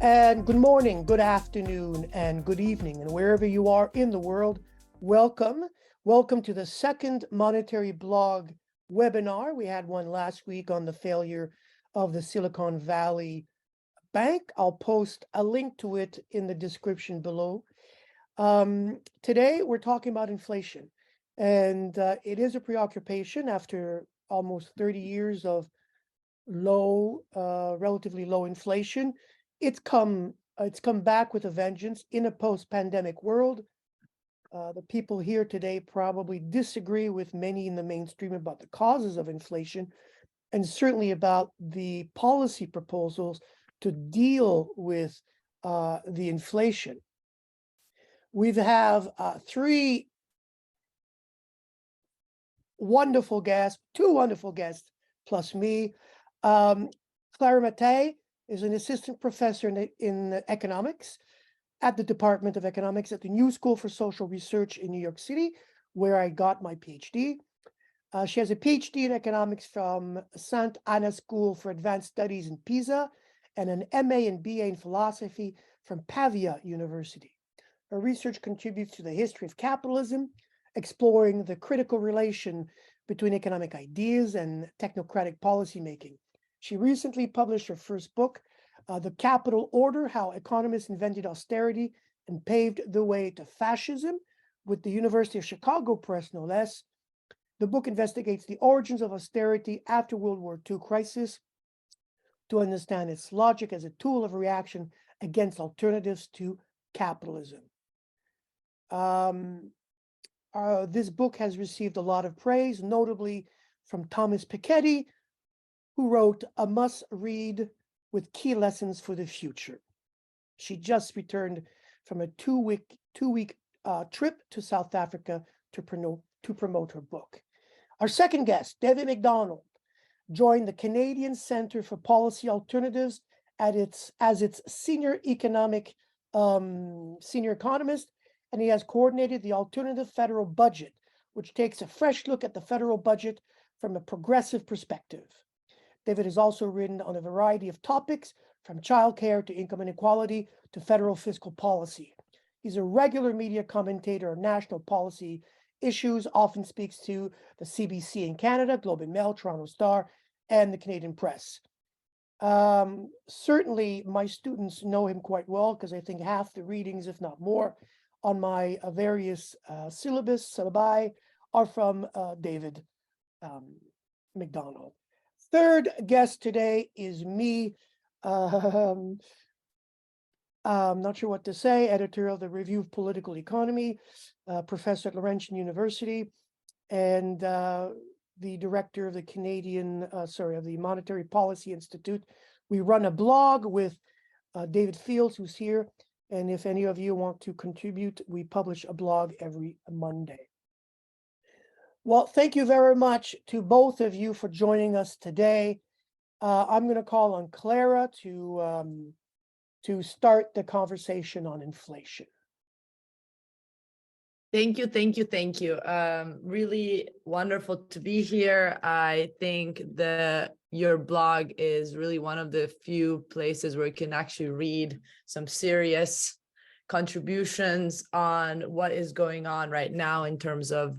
And good morning, good afternoon, and good evening, and wherever you are in the world, welcome. Welcome to the second Monetary Blog webinar. We had one last week on the failure of the Silicon Valley Bank. I'll post a link to it in the description below. Today, we're talking about inflation, and it is a preoccupation after almost 30 years of relatively low inflation. It's come back with a vengeance in a post-pandemic world. The people here today probably disagree with many in the mainstream about the causes of inflation, and certainly about the policy proposals to deal with the inflation. We have two wonderful guests plus me. Clara Mattei is an assistant professor in economics at the Department of Economics at the New School for Social Research in New York City, where I got my PhD. She has a PhD in economics from St. Anna School for Advanced Studies in Pisa, and an MA and BA in philosophy from Pavia University. Her research contributes to the history of capitalism, exploring the critical relation between economic ideas and technocratic policymaking. She recently published her first book, The Capital Order: How Economists Invented Austerity and Paved the Way to Fascism, with the University of Chicago Press, no less. The book investigates the origins of austerity after World War II crisis to understand its logic as a tool of reaction against alternatives to capitalism. This book has received a lot of praise, notably from Thomas Piketty, who wrote a must-read with key lessons for the future. She just returned from a two-week trip to South Africa to promote her book. Our second guest, David MacDonald, joined the Canadian Centre for Policy Alternatives as its senior economist, and he has coordinated the Alternative Federal Budget, which takes a fresh look at the federal budget from a progressive perspective. David has also written on a variety of topics, from childcare to income inequality to federal fiscal policy. He's a regular media commentator on national policy issues, often speaks to the CBC in Canada, Globe and Mail, Toronto Star, and the Canadian Press. Certainly, my students know him quite well, because I think half the readings, if not more, on my various syllabi are from David MacDonald. Third guest today is me. I'm not sure what to say. Editor of the Review of Political Economy, professor at Laurentian University, and the director of the of the Monetary Policy Institute. We run a blog with David Fields, who's here. And if any of you want to contribute, we publish a blog every Monday. Well, thank you very much to both of you for joining us today. I'm going to call on Clara to start the conversation on inflation. Thank you. Really wonderful to be here. I think your blog is really one of the few places where you can actually read some serious contributions on what is going on right now in terms of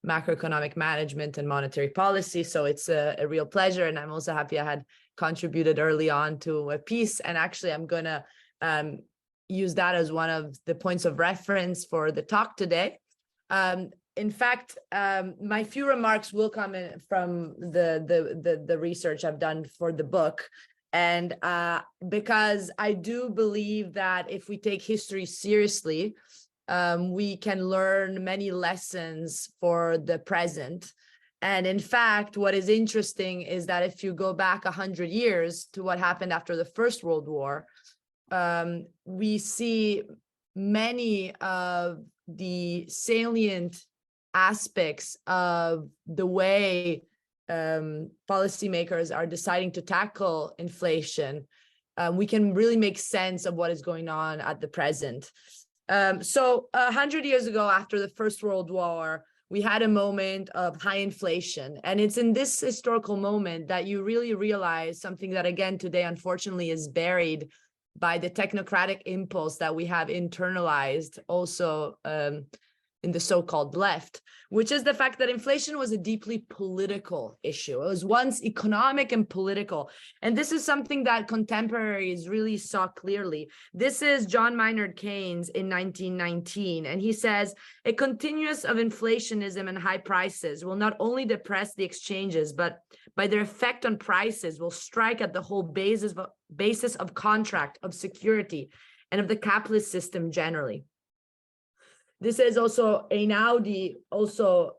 macroeconomic management and monetary policy. So it's a real pleasure. And I'm also happy I had contributed early on to a piece. And actually, I'm going to use that as one of the points of reference for the talk today. In fact, my few remarks will come in from the research I've done for the book. And because I do believe that if we take history seriously, we can learn many lessons for the present. And in fact, what is interesting is that if you go back 100 years to what happened after the First World War, we see many of the salient aspects of the way policymakers are deciding to tackle inflation. We can really make sense of what is going on at the present. So 100 years ago, after the First World War, we had a moment of high inflation. And it's in this historical moment that you really realize something that, again, today, unfortunately, is buried by the technocratic impulse that we have internalized also in the so-called left, which is the fact that inflation was a deeply political issue. It was once economic and political. And this is something that contemporaries really saw clearly. This is John Maynard Keynes in 1919, and he says, a continuous of inflationism and high prices will not only depress the exchanges, but by their effect on prices will strike at the whole basis of contract, of security, and of the capitalist system generally. This is also Einaudi, also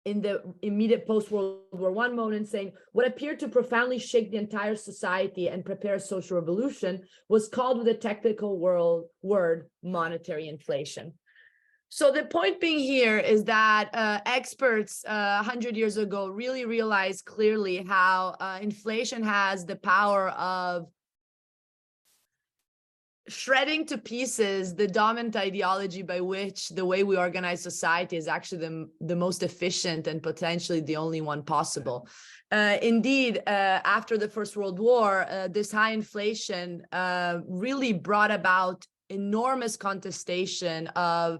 in the immediate post-World War I moment, saying, what appeared to profoundly shake the entire society and prepare a social revolution was called with a technical word, monetary inflation. So the point being here is that experts 100 years ago really realized clearly how inflation has the power of shredding to pieces the dominant ideology by which the way we organize society is actually the most efficient and potentially the only one possible. Indeed, after the First World War, this high inflation really brought about enormous contestation of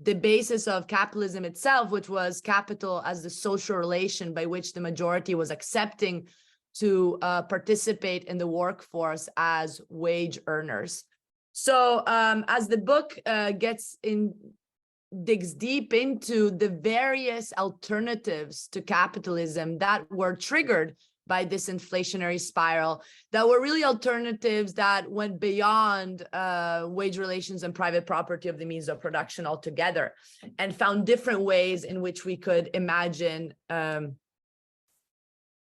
the basis of capitalism itself, which was capital as the social relation by which the majority was accepting to participate in the workforce as wage earners. So as the book digs deep into the various alternatives to capitalism that were triggered by this inflationary spiral, that were really alternatives that went beyond wage relations and private property of the means of production altogether, and found different ways in which we could imagine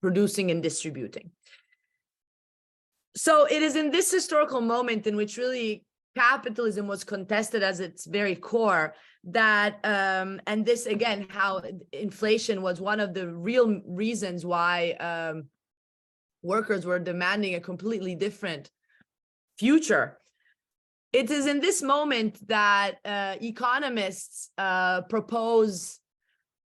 producing and distributing. So it is in this historical moment in which really capitalism was contested as its very core that, and this again, how inflation was one of the real reasons why workers were demanding a completely different future. It is in this moment that economists propose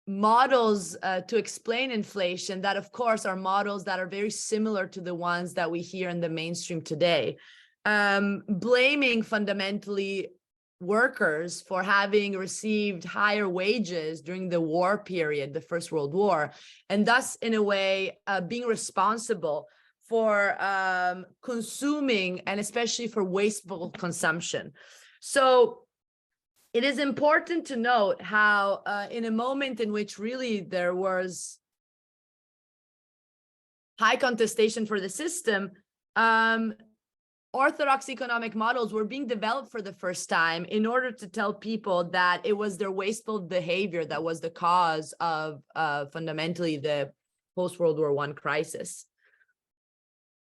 models to explain inflation that, of course, are models that are very similar to the ones that we hear in the mainstream today, blaming fundamentally workers for having received higher wages during the war period, the First World War, and thus, in a way, being responsible for consuming and especially for wasteful consumption. So it is important to note how in a moment in which really there was high contestation for the system, orthodox economic models were being developed for the first time in order to tell people that it was their wasteful behavior that was the cause of fundamentally the post-World War I crisis.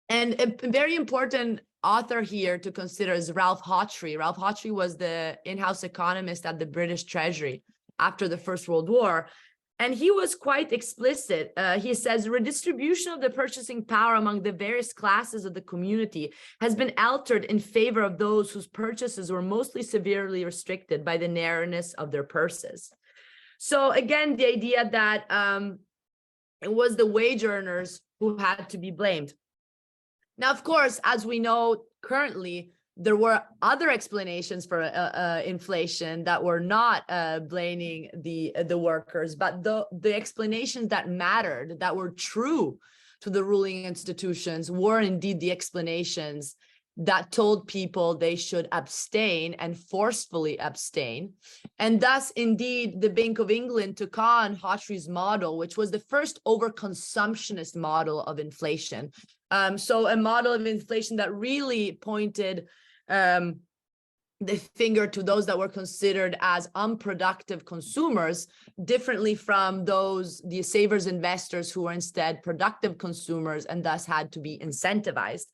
And a very important author here to consider is Ralph Hawtrey. Ralph Hawtrey was the in-house economist at the British Treasury after the First World War. And he was quite explicit. He says, redistribution of the purchasing power among the various classes of the community has been altered in favor of those whose purchases were mostly severely restricted by the narrowness of their purses. So again, the idea that it was the wage earners who had to be blamed. Now, of course, as we know currently, there were other explanations for inflation that were not blaming the workers, but the explanations that mattered, that were true to the ruling institutions, were indeed the explanations that told people they should abstain and forcefully abstain. And thus, indeed, the Bank of England took on Hawtrey's model, which was the first overconsumptionist model of inflation. So a model of inflation that really pointed the finger to those that were considered as unproductive consumers, differently from the savers investors who were instead productive consumers and thus had to be incentivized.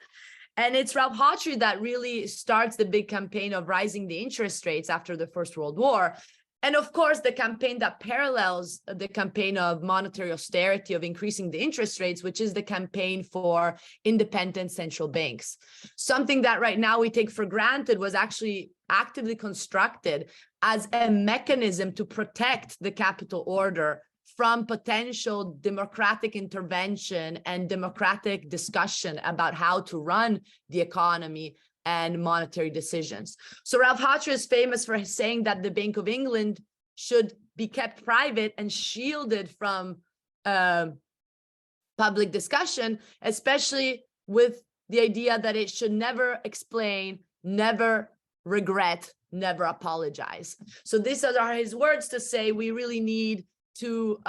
And it's Ralph Hawtrey that really starts the big campaign of rising the interest rates after the First World War. And of course, the campaign that parallels the campaign of monetary austerity, of increasing the interest rates, which is the campaign for independent central banks. Something that right now we take for granted was actually actively constructed as a mechanism to protect the capital order from potential democratic intervention and democratic discussion about how to run the economy and monetary decisions. So Ralph Hatcher is famous for saying that the Bank of England should be kept private and shielded from public discussion, especially with the idea that it should never explain, never regret, never apologize. So these are his words to say we really need to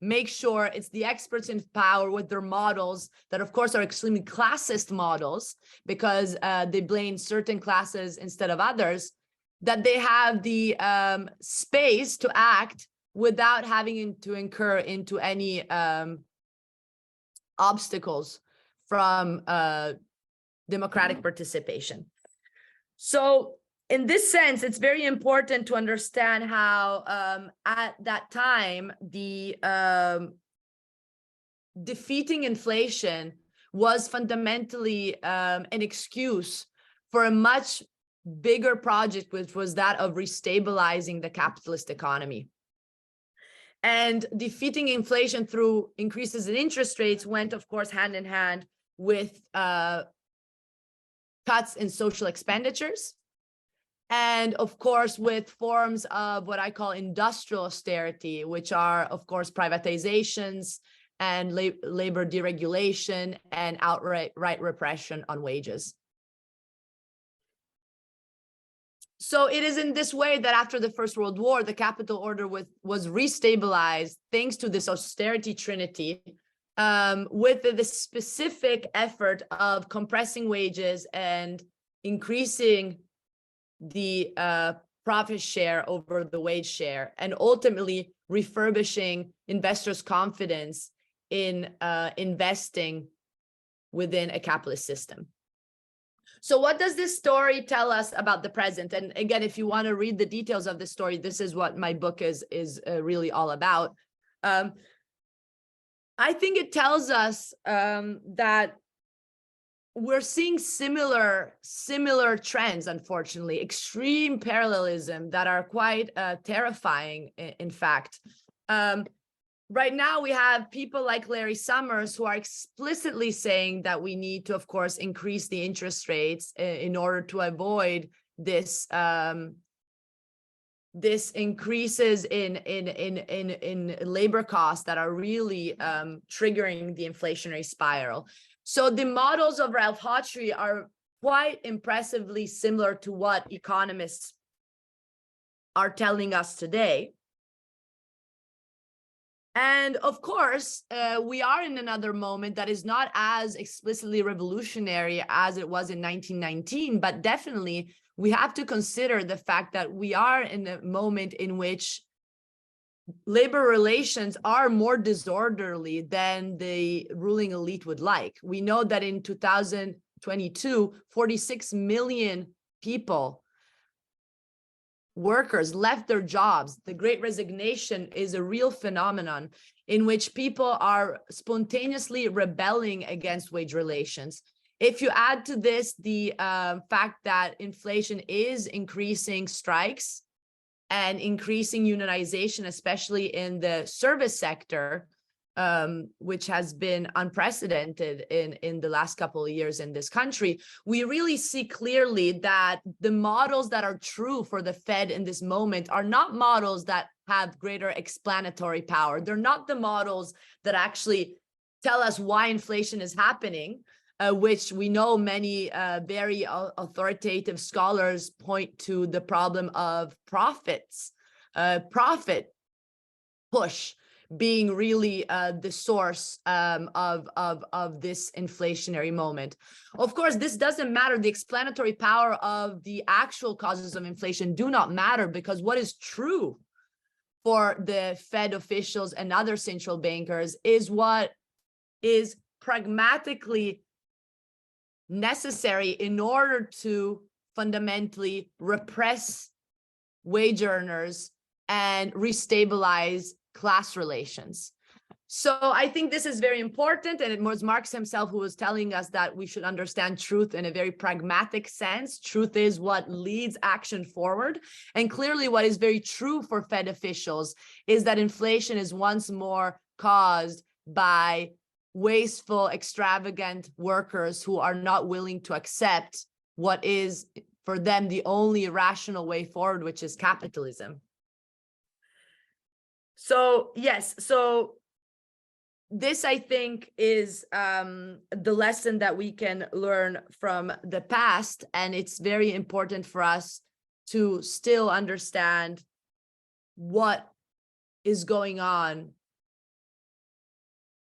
make sure it's the experts in power with their models that, of course, are extremely classist models because they blame certain classes instead of others, that they have the space to act without having to incur into any obstacles from democratic participation. So in this sense, it's very important to understand how at that time, the defeating inflation was fundamentally an excuse for a much bigger project, which was that of restabilizing the capitalist economy. And defeating inflation through increases in interest rates went, of course, hand in hand with cuts in social expenditures, and of course, with forms of what I call industrial austerity, which are, of course, privatizations and labor deregulation and outright repression on wages. So it is in this way that after the First World War, the capital order was restabilized thanks to this austerity trinity, with the specific effort of compressing wages and increasing the profit share over the wage share, and ultimately refurbishing investors' confidence in investing within a capitalist system. So what does this story tell us about the present? And again, if you want to read the details of this story, this is what my book is really all about. I think it tells us that we're seeing similar trends, unfortunately, extreme parallelism that are quite terrifying, in fact. Right now, we have people like Larry Summers who are explicitly saying that we need to, of course, increase the interest rates in order to avoid this increases in labor costs that are really triggering the inflationary spiral. So the models of Ralph Hatcher are quite impressively similar to what economists are telling us today. And of course, we are in another moment that is not as explicitly revolutionary as it was in 1919, but definitely we have to consider the fact that we are in a moment in which labor relations are more disorderly than the ruling elite would like. We know that in 2022, 46 million people, workers, left their jobs. The Great Resignation is a real phenomenon in which people are spontaneously rebelling against wage relations. If you add to this the fact that inflation is increasing strikes and increasing unionization, especially in the service sector, which has been unprecedented in the last couple of years in this country, we really see clearly that the models that are true for the Fed in this moment are not models that have greater explanatory power. They're not the models that actually tell us why inflation is happening, which we know many very authoritative scholars point to the problem of profit push being really the source of this inflationary moment. Of course, this doesn't matter. The explanatory power of the actual causes of inflation do not matter, because what is true for the Fed officials and other central bankers is what is pragmatically necessary in order to fundamentally repress wage earners and restabilize class relations. So I think this is very important, and it was Marx himself who was telling us that we should understand truth in a very pragmatic sense. Truth is what leads action forward. And clearly what is very true for Fed officials is that inflation is once more caused by wasteful, extravagant workers who are not willing to accept what is for them the only rational way forward, which is capitalism. So yes, so this, I think, is the lesson that we can learn from the past, and it's very important for us to still understand what is going on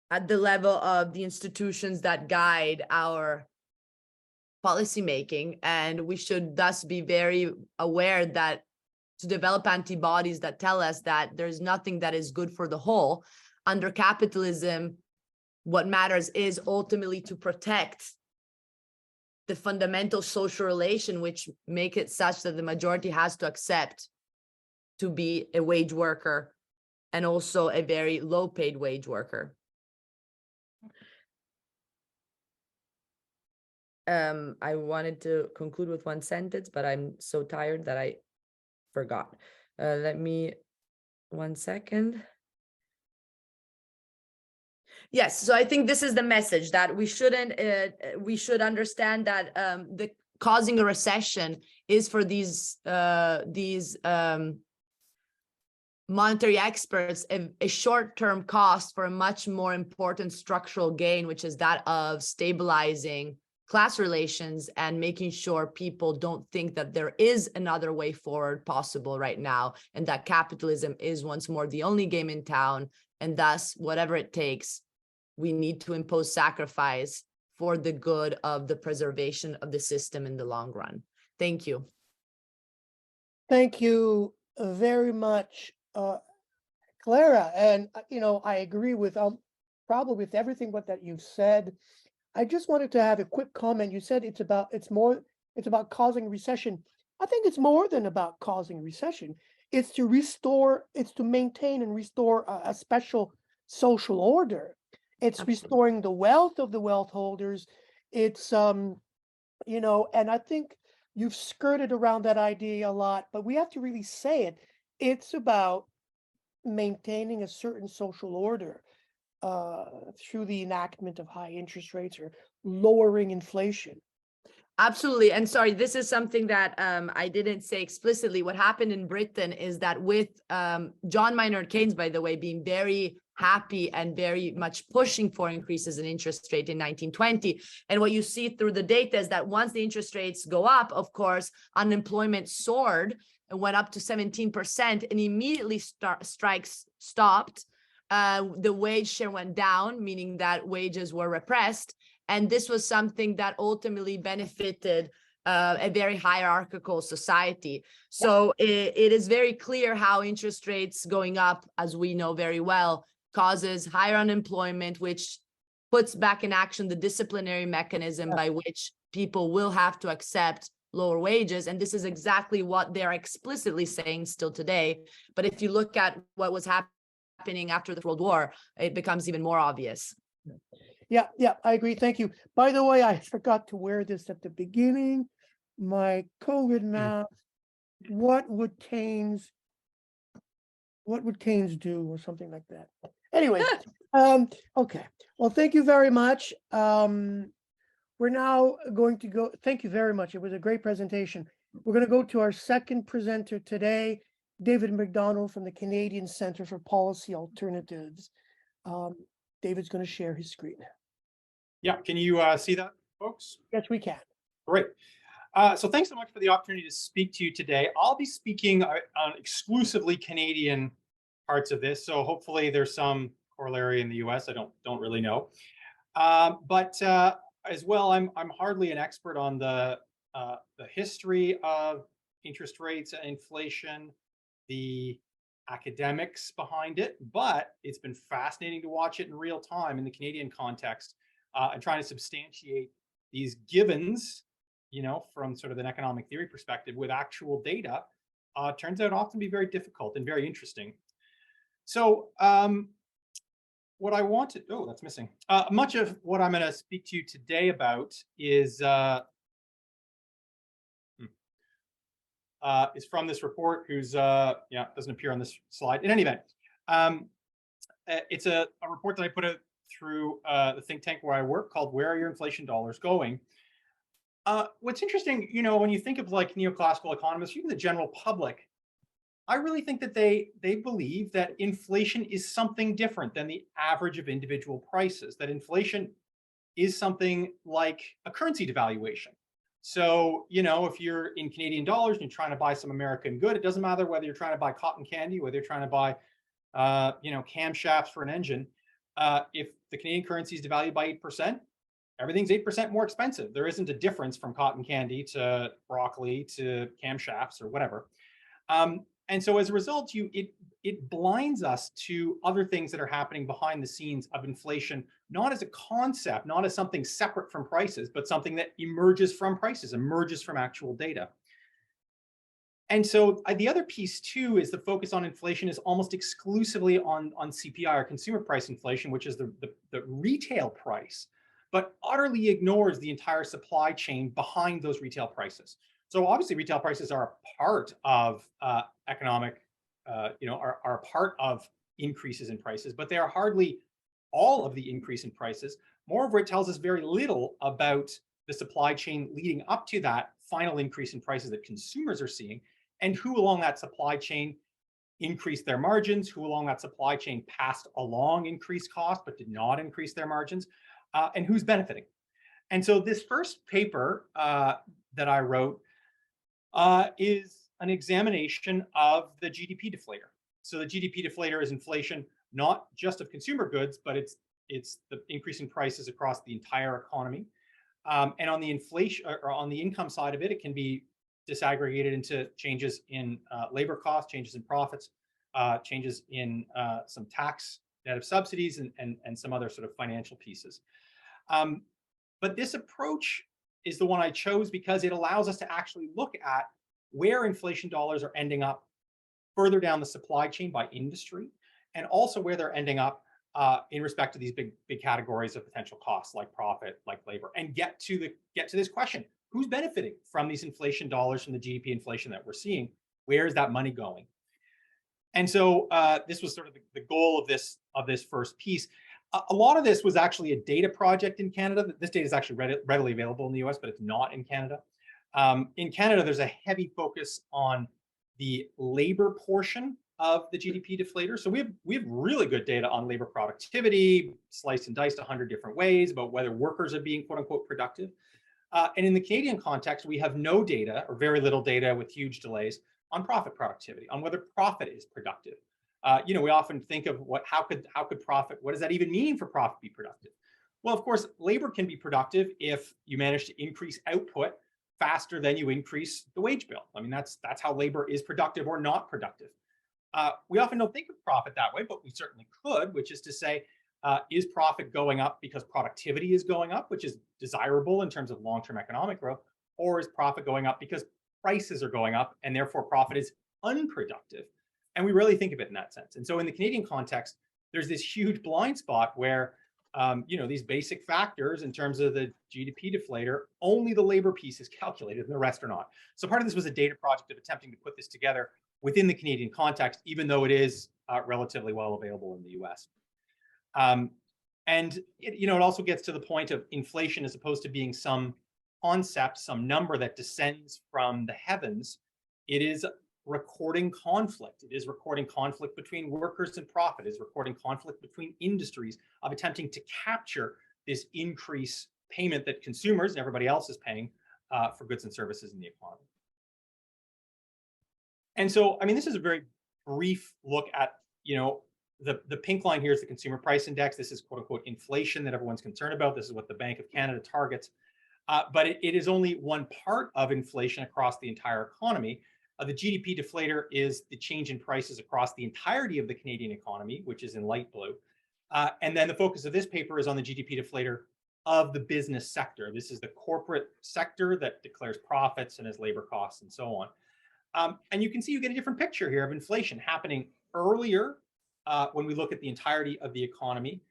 at the level of the institutions that guide our policymaking, and we should thus be very aware that to develop antibodies that tell us that there's nothing that is good for the whole. Under capitalism, what matters is ultimately to protect the fundamental social relation which make it such that the majority has to accept to be a wage worker and also a very low paid wage worker. I wanted to conclude with one sentence, but I'm so tired that I forgot. Let me, 1 second. Yes, so I think this is the message that we shouldn't, we should understand that the causing a recession is for these monetary experts a short-term cost for a much more important structural gain, which is that of stabilizing class relations and making sure people don't think that there is another way forward possible right now, and that capitalism is once more the only game in town, and thus whatever it takes, we need to impose sacrifice for the good of the preservation of the system in the long run. Thank you. Thank you very much, Clara. And, I agree with probably with everything that you've said. I just wanted to have a quick comment. You said it's about causing recession. I think it's more than about causing recession. It's to maintain and restore a special social order. It's restoring the wealth of the wealth holders. It's, and I think you've skirted around that idea a lot, but we have to really say it. It's about maintaining a certain social order through the enactment of high interest rates or lowering inflation. Absolutely. And sorry, this is something that I didn't say explicitly. What happened in Britain is that with John Maynard Keynes, by the way, being very happy and very much pushing for increases in interest rate in 1920. And what you see through the data is that once the interest rates go up, of course, unemployment soared and went up to 17% and immediately strikes stopped. The wage share went down, meaning that wages were repressed. And this was something that ultimately benefited a very hierarchical society. So it is very clear how interest rates going up, as we know very well, causes higher unemployment, which puts back in action the disciplinary mechanism by which people will have to accept lower wages. And this is exactly what they're explicitly saying still today. But if you look at what was happening after the World War, it becomes even more obvious. Yeah, I agree. Thank you. By the way, I forgot to wear this at the beginning. My COVID mask. What would Keynes do, or something like that? Anyway, okay. Well, thank you very much. We're now going to go. Thank you very much. It was a great presentation. We're going to go to our second presenter today, David MacDonald from the Canadian Centre for Policy Alternatives. David's going to share his screen. Yeah, can you see that, folks? Yes, we can. Great. So thanks so much for the opportunity to speak to you today. I'll be speaking on exclusively Canadian parts of this, so hopefully there's some corollary in the US. I don't really know. But as well, I'm hardly an expert on the history of interest rates and inflation, the academics behind it, but it's been fascinating to watch it in real time in the Canadian context and trying to substantiate these givens, from sort of an economic theory perspective with actual data, turns out often to be very difficult and very interesting. So what I want to, oh, that's missing. Much of what I'm going to speak to you today about is from this report who's, yeah, doesn't appear on this slide. In any event, it's a report that I put out through the think tank where I work called Where Are Your Inflation Dollars Going? What's interesting, when you think of like neoclassical economists, even the general public, I really think that they believe that inflation is something different than the average of individual prices, that inflation is something like a currency devaluation. So, if you're in Canadian dollars and you're trying to buy some American good, it doesn't matter whether you're trying to buy cotton candy, whether you're trying to buy, camshafts for an engine. If the Canadian currency is devalued by 8%, everything's 8% more expensive. There isn't a difference from cotton candy to broccoli to camshafts or whatever. And so as a result, it blinds us to other things that are happening behind the scenes of inflation, not as a concept, not as something separate from prices, but something that emerges from prices, emerges from actual data. And so the other piece too is the focus on inflation is almost exclusively on CPI, or consumer price inflation, which is the retail price, but utterly ignores the entire supply chain behind those retail prices. So obviously retail prices are a part of economic, are a part of increases in prices, but they are hardly all of the increase in prices. Moreover, it tells us very little about the supply chain leading up to that final increase in prices that consumers are seeing, and who along that supply chain increased their margins, who along that supply chain passed along increased costs but did not increase their margins, and who's benefiting. And so this first paper that I wrote is an examination of the GDP deflator. So the GDP deflator is inflation, not just of consumer goods, but it's the increase in prices across the entire economy. And on the inflation, or on the income side of it, it can be disaggregated into changes in labor costs, changes in profits, changes in some tax net of subsidies, and some other sort of financial pieces. But this approach is the one I chose because it allows us to actually look at where inflation dollars are ending up further down the supply chain by industry, and also where they're ending up in respect to these big categories of potential costs like profit, like labor, and get to this question: who's benefiting from these inflation dollars, from the GDP inflation that we're seeing? Where is that money going? And so this was sort of the goal of this first piece. A lot of this was actually a data project in Canada. This data is actually readily available in the US, but it's not in Canada. In Canada, there's a heavy focus on the labor portion of the GDP deflator. So we have really good data on labor productivity, sliced and diced 100 different ways about whether workers are being quote unquote productive. And in the Canadian context, we have no data, or very little data with huge delays, on profit productivity, on whether profit is productive. We often think of how could profit, what does that even mean for profit be productive? Well, of course, labor can be productive if you manage to increase output faster than you increase the wage bill. I mean, that's how labor is productive or not productive. We often don't think of profit that way, but we certainly could, which is to say, is profit going up because productivity is going up, which is desirable in terms of long-term economic growth, or is profit going up because prices are going up and therefore profit is unproductive? And we really think of it in that sense. And so in the Canadian context, there's this huge blind spot where, these basic factors in terms of the GDP deflator, only the labor piece is calculated and the rest are not. So part of this was a data project of attempting to put this together within the Canadian context, even though it is relatively well available in the US. And it also gets to the point of inflation as opposed to being some concept, some number that descends from the heavens. It is recording conflict. It is recording conflict between workers and profit. It is recording conflict between industries of attempting to capture this increase payment that consumers and everybody else is paying for goods and services in the economy. And so, I mean, this is a very brief look at, the pink line here is the consumer price index. This is quote unquote inflation that everyone's concerned about. This is what the Bank of Canada targets. But it is only one part of inflation across the entire economy. The GDP deflator is the change in prices across the entirety of the Canadian economy, which is in light blue. And then the focus of this paper is on the GDP deflator of the business sector. This is the corporate sector that declares profits and has labor costs and so on. And you can see you get a different picture here of inflation happening earlier when we look at the entirety of the economy,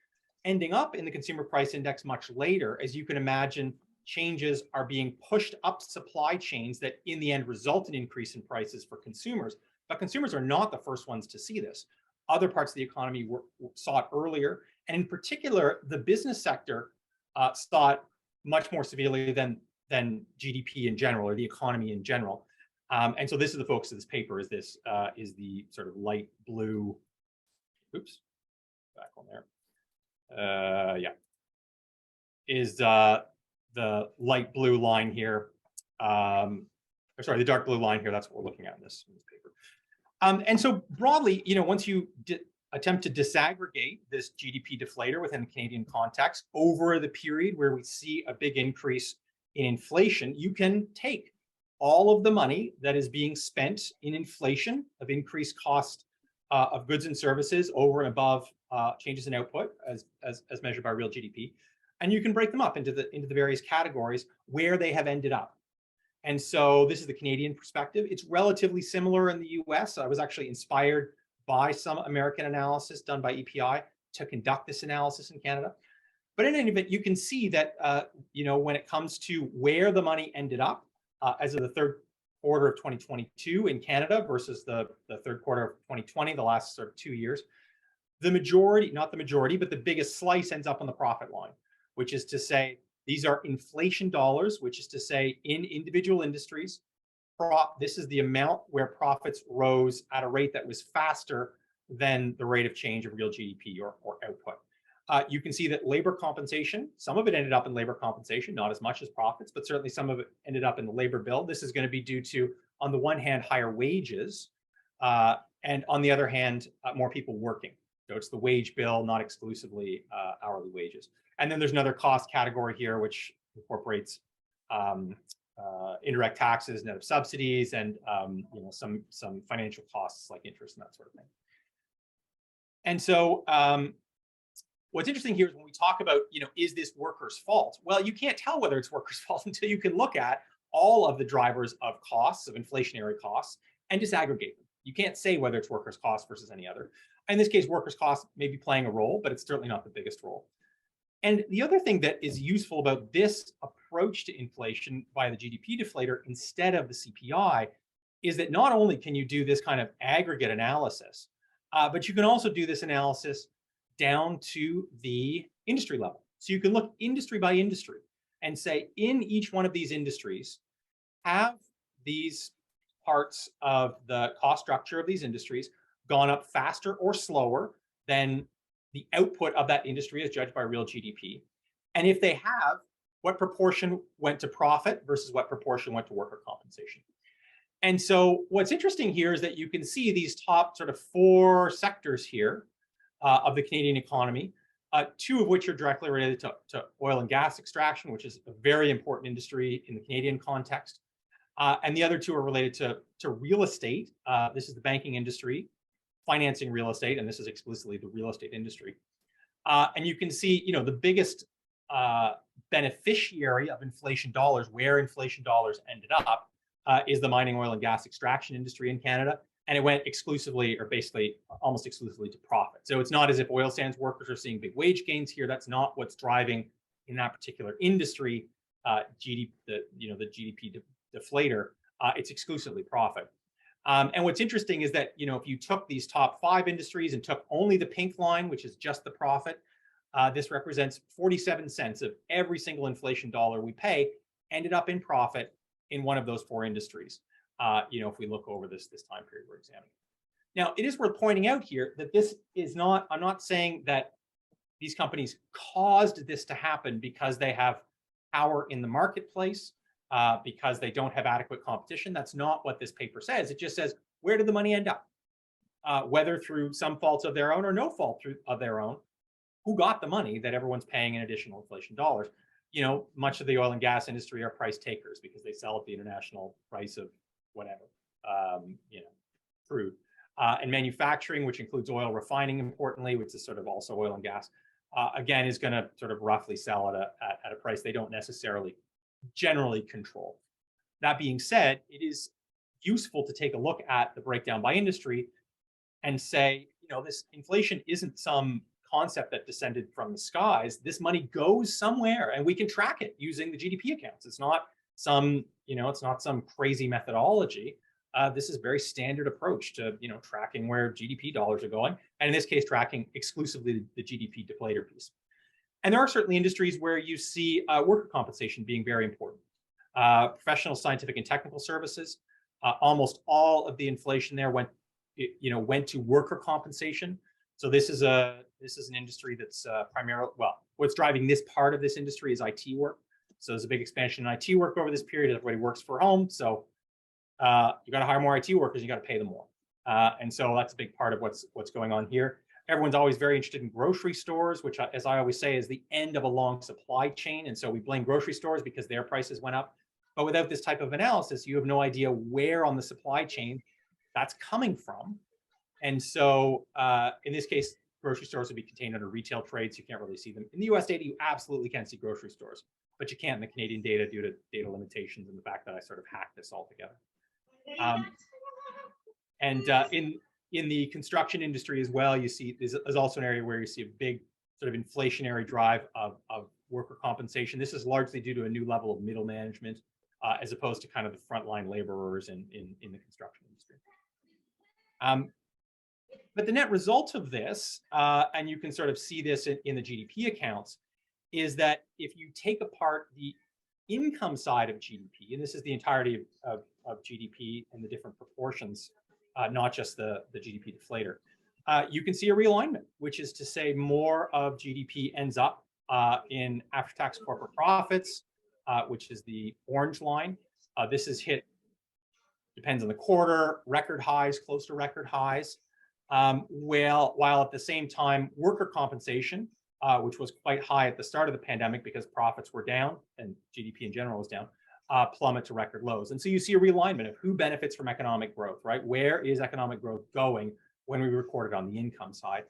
ending up in the consumer price index much later. As you can imagine, changes are being pushed up supply chains that in the end result in increase in prices for consumers. But consumers are not the first ones to see this. Other parts of the economy saw it earlier. And in particular, the business sector saw it much more severely than GDP in general, or the economy in general. And so this is the focus of this paper, is the sort of light blue, oops, back on there. Is the light blue line here, or sorry, the dark blue line here. That's what we're looking at in this paper. And so broadly, once you attempt to disaggregate this GDP deflator within the Canadian context over the period where we see a big increase in inflation, you can take all of the money that is being spent in inflation of increased cost of goods and services over and above changes in output as measured by real GDP, and you can break them up into the various categories where they have ended up. And so this is the Canadian perspective. It's relatively similar in the US. I was actually inspired by some American analysis done by EPI to conduct this analysis in Canada. But in any event, you can see that when it comes to where the money ended up as of the third quarter of 2022 in Canada versus the third quarter of 2020, the last sort of 2 years, the majority, not the majority, but the biggest slice ends up on the profit line, which is to say these are inflation dollars, which is to say in individual industries, this is the amount where profits rose at a rate that was faster than the rate of change of real GDP or output. You can see that labor compensation, some of it ended up in labor compensation, not as much as profits, but certainly some of it ended up in the labor bill. This is going to be due to, on the one hand, higher wages, and on the other hand, more people working. So it's the wage bill, not exclusively hourly wages. And then there's another cost category here, which incorporates indirect taxes, net of subsidies, and some financial costs like interest and that sort of thing. And so what's interesting here is when we talk about, is this workers' fault? Well, you can't tell whether it's workers' fault until you can look at all of the drivers of costs, of inflationary costs, and disaggregate them. You can't say whether it's workers' costs versus any other. In this case, workers' costs may be playing a role, but it's certainly not the biggest role. And the other thing that is useful about this approach to inflation via the GDP deflator instead of the CPI is that not only can you do this kind of aggregate analysis, but you can also do this analysis down to the industry level. So you can look industry by industry and say, in each one of these industries, have these parts of the cost structure of these industries gone up faster or slower than the output of that industry as judged by real GDP? And if they have, what proportion went to profit versus what proportion went to worker compensation? And so what's interesting here is that you can see these top sort of 4 sectors here of the Canadian economy, 2 of which are directly related to oil and gas extraction, which is a very important industry in the Canadian context. And the other 2 are related to real estate. This is the banking industry, financing real estate, and this is explicitly the real estate industry. And you can see, the biggest beneficiary of inflation dollars, where inflation dollars ended up, is the mining, oil, and gas extraction industry in Canada. And it went exclusively, or basically almost exclusively, to profit. So it's not as if oil sands workers are seeing big wage gains here. That's not what's driving in that particular industry the GDP deflator. It's exclusively profit. And what's interesting is that, if you took these top 5 industries and took only the pink line, which is just the profit, this represents 47 cents of every single inflation dollar we pay ended up in profit in one of those 4 industries. If we look over this time period we're examining. Now, it is worth pointing out here that this is not, I'm not saying that these companies caused this to happen because they have power in the marketplace, because they don't have adequate competition. That's not what this paper says. It just says, where did the money end up? Whether through some faults of their own or no fault of their own, who got the money that everyone's paying in additional inflation dollars? Much of the oil and gas industry are price takers because they sell at the international price of whatever, crude. And manufacturing, which includes oil refining, importantly, which is sort of also oil and gas, again, is going to sort of roughly sell at a price they don't necessarily generally control. That being said, it is useful to take a look at the breakdown by industry and say, this inflation isn't some concept that descended from the skies. This money goes somewhere, and we can track it using the GDP accounts. It's not some, it's not some crazy methodology. This is a very standard approach to, tracking where GDP dollars are going, and in this case, tracking exclusively the GDP deflator piece. And there are certainly industries where you see worker compensation being very important. Professional, scientific, and technical services. Almost all of the inflation there went to worker compensation. So this is an industry that's primarily, what's driving this part of this industry is IT work. So there's a big expansion in IT work over this period. Everybody works from home, so you got to hire more IT workers. You got to pay them more, and so that's a big part of what's going on here. Everyone's always very interested in grocery stores, which, as I always say, is the end of a long supply chain. And so we blame grocery stores because their prices went up. But without this type of analysis, you have no idea where on the supply chain that's coming from. And so in this case, grocery stores would be contained under retail trade, so you can't really see them. In the US data, you absolutely can see grocery stores, but you can't in the Canadian data due to data limitations and the fact that I sort of hacked this all together. In the construction industry as well, you see there's also an area where you see a big sort of inflationary drive of worker compensation. This is largely due to a new level of middle management, as opposed to kind of the frontline laborers in the construction industry. But the net result of this, and you can sort of see this in the GDP accounts, is that if you take apart the income side of GDP, and this is the entirety of GDP and the different proportions, not just the GDP deflator, you can see a realignment, which is to say more of GDP ends up in after-tax corporate profits, which is the orange line. This is hit, depends on the quarter, record highs, close to record highs. While at the same time, worker compensation, which was quite high at the start of the pandemic because profits were down and GDP in general was down, plummet to record lows. And so you see a realignment of who benefits from economic growth, right? Where is economic growth going when we record it on the income side?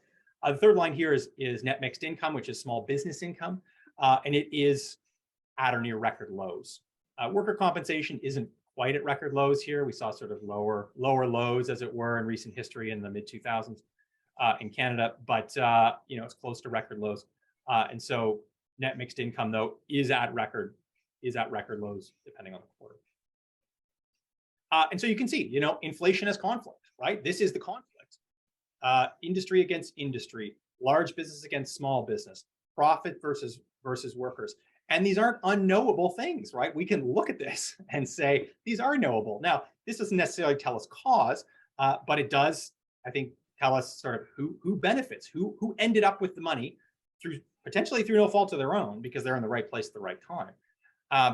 The third line here is net mixed income, which is small business income, and it is at or near record lows. Worker compensation isn't quite at record lows here. We saw sort of lower lows, as it were, in recent history in the mid 2000s in Canada, but it's close to record lows. And so net mixed income, though, is at record lows depending on the quarter. And so you can see, inflation as conflict, right? This is the conflict. Industry against industry, large business against small business, profit versus workers. And these aren't unknowable things, right? We can look at this and say, these are knowable. Now, this doesn't necessarily tell us cause, but it does, I think, tell us sort of who benefits, who ended up with the money potentially through no fault of their own because they're in the right place at the right time.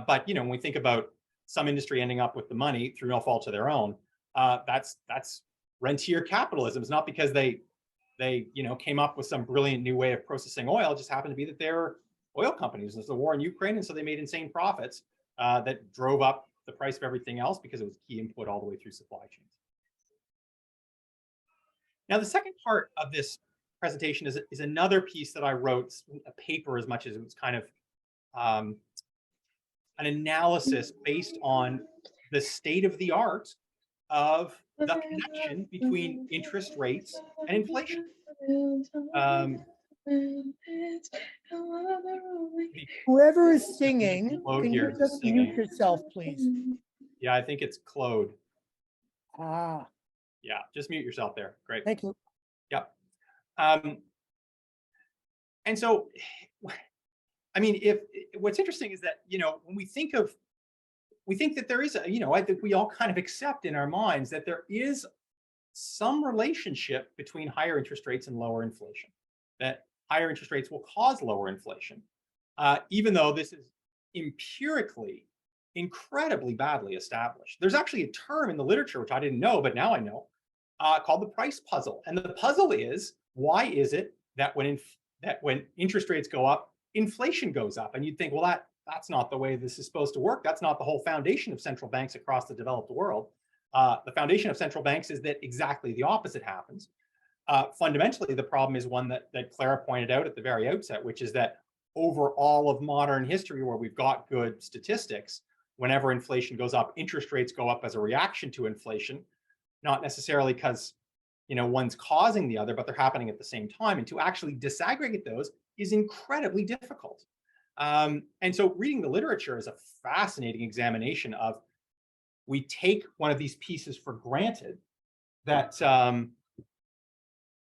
But when we think about some industry ending up with the money through no fault of their own, that's rentier capitalism. It's not because they came up with some brilliant new way of processing oil. It just happened to be that they're oil companies. There's the war in Ukraine, and so they made insane profits that drove up the price of everything else because it was key input all the way through supply chains. Now, the second part of this presentation is another piece that I wrote, a paper as much as it was kind of an analysis based on the state of the art of the connection between interest rates and inflation. Whoever is singing, Claude can here you just mute yourself, please? Yeah, I think it's Claude. Ah, Yeah, just mute yourself there. Great. thank you. Yep. And so, I mean, what's interesting is that, when we think that there is I think we all kind of accept in our minds that there is some relationship between higher interest rates and lower inflation, that higher interest rates will cause lower inflation, even though this is empirically incredibly badly established. There's actually a term in the literature, which I didn't know, but now I know, called the price puzzle. And the puzzle is, why is it that when interest rates go up, inflation goes up? And you'd think, well, that's not the way this is supposed to work. That's not the whole foundation of central banks across the developed world. The foundation of central banks is that exactly the opposite happens. Fundamentally, the problem is one that Clara pointed out at the very outset, which is that over all of modern history where we've got good statistics, whenever inflation goes up, interest rates go up as a reaction to inflation, not necessarily because one's causing the other, but they're happening at the same time. And to actually disaggregate those is incredibly difficult. And so reading the literature is a fascinating examination of, we take one of these pieces for granted that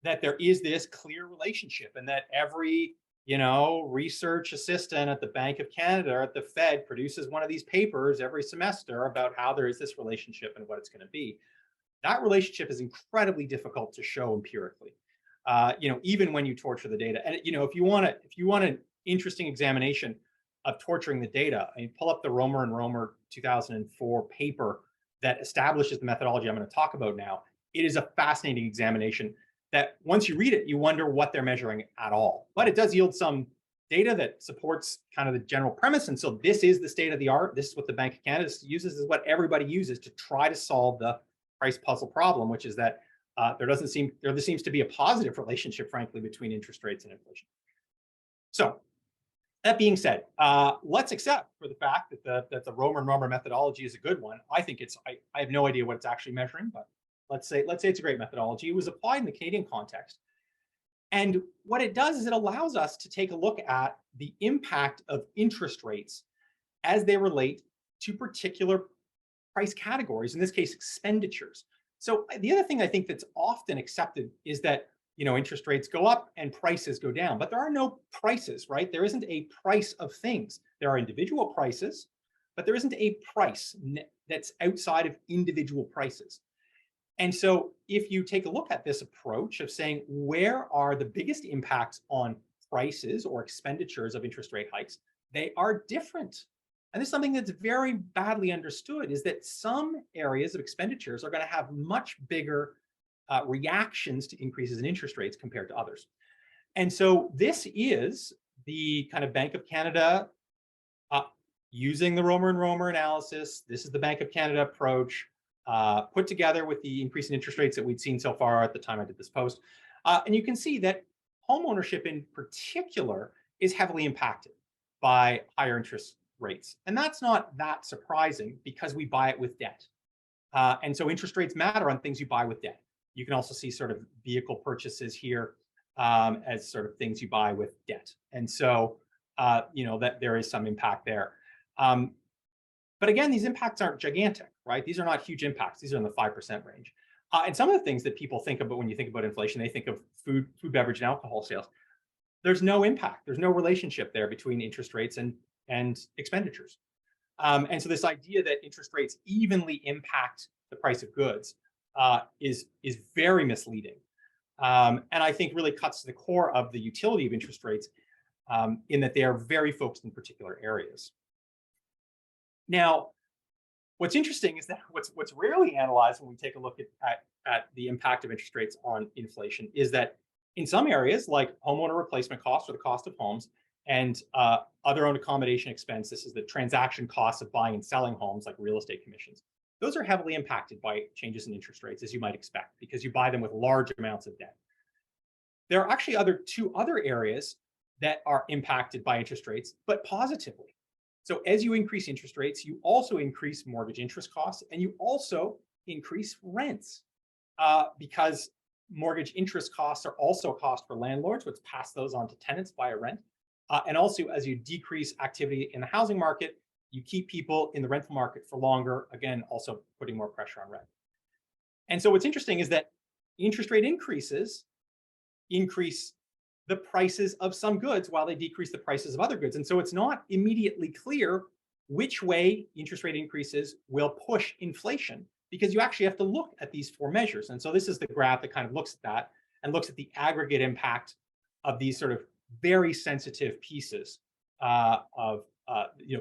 that there is this clear relationship, and that every research assistant at the Bank of Canada or at the Fed produces one of these papers every semester about how there is this relationship and what it's going to be. That relationship is incredibly difficult to show empirically, even when you torture the data. And if you want an interesting examination of torturing the data, I mean, pull up the Romer and Romer 2004 paper that establishes the methodology I'm going to talk about now. It is a fascinating examination that once you read it, you wonder what they're measuring at all. But it does yield some data that supports kind of the general premise. And so this is the state of the art. This is what the Bank of Canada uses, is what everybody uses to try to solve the price puzzle problem, which is that there seems to be a positive relationship, frankly, between interest rates and inflation. So that being said, let's accept for the fact that the Romer and Romer methodology is a good one. I think I have no idea what it's actually measuring, but let's say it's a great methodology. It was applied in the Canadian context. And what it does is it allows us to take a look at the impact of interest rates as they relate to particular price categories, in this case, expenditures. So the other thing I think that's often accepted is that interest rates go up and prices go down, but there are no prices, right? There isn't a price of things. There are individual prices, but there isn't a price that's outside of individual prices. And so if you take a look at this approach of saying, where are the biggest impacts on prices or expenditures of interest rate hikes, they are different. And this is something that's very badly understood, is that some areas of expenditures are going to have much bigger reactions to increases in interest rates compared to others. And so this is the kind of Bank of Canada using the Romer and Romer analysis. This is the Bank of Canada approach put together with the increase in interest rates that we'd seen so far at the time I did this post. And you can see that home ownership in particular is heavily impacted by higher interest rates. And that's not that surprising because we buy it with debt. And so interest rates matter on things you buy with debt. You can also see sort of vehicle purchases here as sort of things you buy with debt. And so, that there is some impact there. But again, these impacts aren't gigantic, right? These are not huge impacts. These are in the 5% range. And some of the things that people think about when you think about inflation, they think of food, beverage, and alcohol sales. There's no impact. There's no relationship there between interest rates and expenditures. And so this idea that interest rates evenly impact the price of goods is very misleading, and I think really cuts to the core of the utility of interest rates, in that they are very focused in particular areas. Now, what's interesting is that what's rarely analyzed when we take a look at the impact of interest rates on inflation is that in some areas, like homeowner replacement costs or the cost of homes, and other owned accommodation expense, this is the transaction costs of buying and selling homes, like real estate commissions. Those are heavily impacted by changes in interest rates, as you might expect, because you buy them with large amounts of debt. There are actually two other areas that are impacted by interest rates, but positively. So as you increase interest rates, you also increase mortgage interest costs, and you also increase rents, because mortgage interest costs are also a cost for landlords, which pass those on to tenants via rent. And also, as you decrease activity in the housing market, you keep people in the rental market for longer, again, also putting more pressure on rent. And so what's interesting is that interest rate increases increase the prices of some goods while they decrease the prices of other goods. And so it's not immediately clear which way interest rate increases will push inflation, because you actually have to look at these four measures. And so this is the graph that kind of looks at that and looks at the aggregate impact of these sort of very sensitive pieces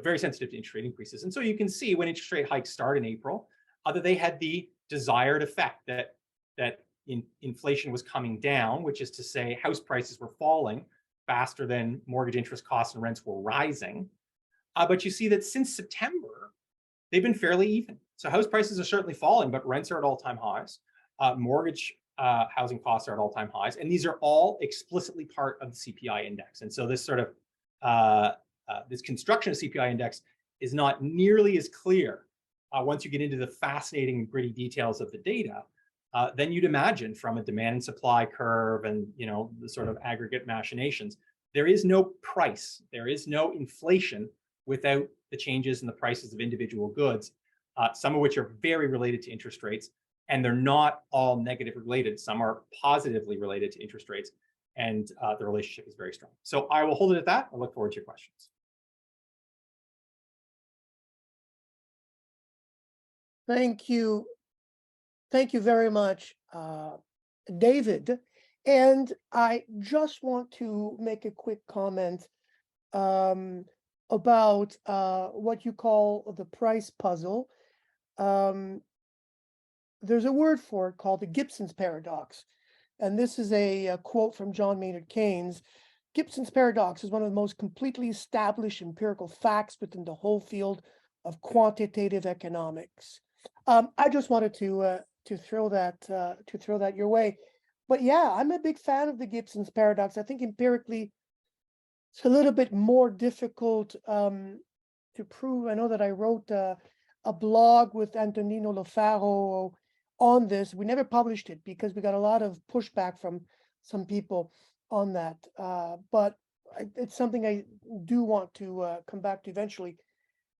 very sensitive to interest rate increases. And so you can see when interest rate hikes start in April, that they had the desired effect that inflation was coming down, which is to say house prices were falling faster than mortgage interest costs and rents were rising. But you see that since September, they've been fairly even. So house prices are certainly falling, but rents are at all-time highs. Mortgage housing costs are at all-time highs, and these are all explicitly part of the CPI index. And so this sort of this construction of CPI index is not nearly as clear once you get into the fascinating, gritty details of the data. than you'd imagine from a demand and supply curve and, you know, the sort of aggregate machinations. There is no price, there is no inflation without the changes in the prices of individual goods, some of which are very related to interest rates, and they're not all negatively related. Some are positively related to interest rates, and the relationship is very strong. So I will hold it at that. I look forward to your questions. Thank you. Thank you very much, David. And I just want to make a quick comment about what you call the price puzzle. There's a word for it called the Gibson's paradox. And this is a quote from John Maynard Keynes. Gibson's paradox is one of the most completely established empirical facts within the whole field of quantitative economics. I just wanted to throw that your way. But yeah, I'm a big fan of the Gibson's paradox. I think empirically it's a little bit more difficult to prove. I know that I wrote a blog with Antonino Lofaro on this. We never published it because we got a lot of pushback from some people on that. But it's something I do want to come back to eventually.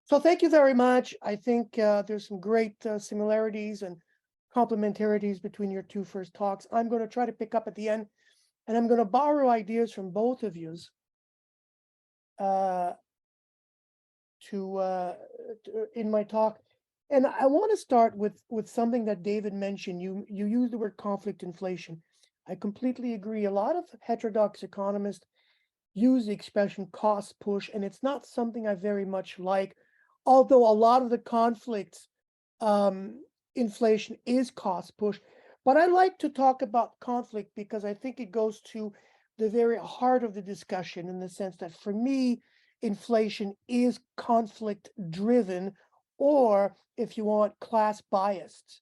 So thank you very much. I think there's some great similarities and complementarities between your two first talks. I'm going to try to pick up at the end, and I'm going to borrow ideas from both of yous in my talk. And I want to start with something that David mentioned. You used the word conflict inflation. I completely agree. A lot of heterodox economists use the expression cost push, and it's not something I very much like, although a lot of the conflicts inflation is cost push. But I like to talk about conflict because I think it goes to the very heart of the discussion, in the sense that for me, inflation is conflict driven, or if you want, class biased.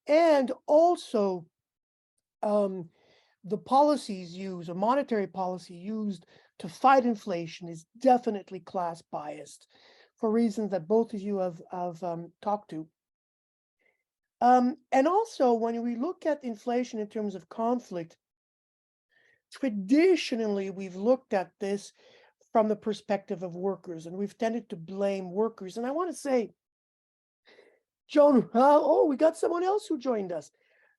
And also the policies used, or monetary policy used to fight inflation, is definitely class biased for reasons that both of you have talked to. And also, when we look at inflation in terms of conflict, traditionally we've looked at this from the perspective of workers, and we've tended to blame workers. And I want to say, Joan, we got someone else who joined us.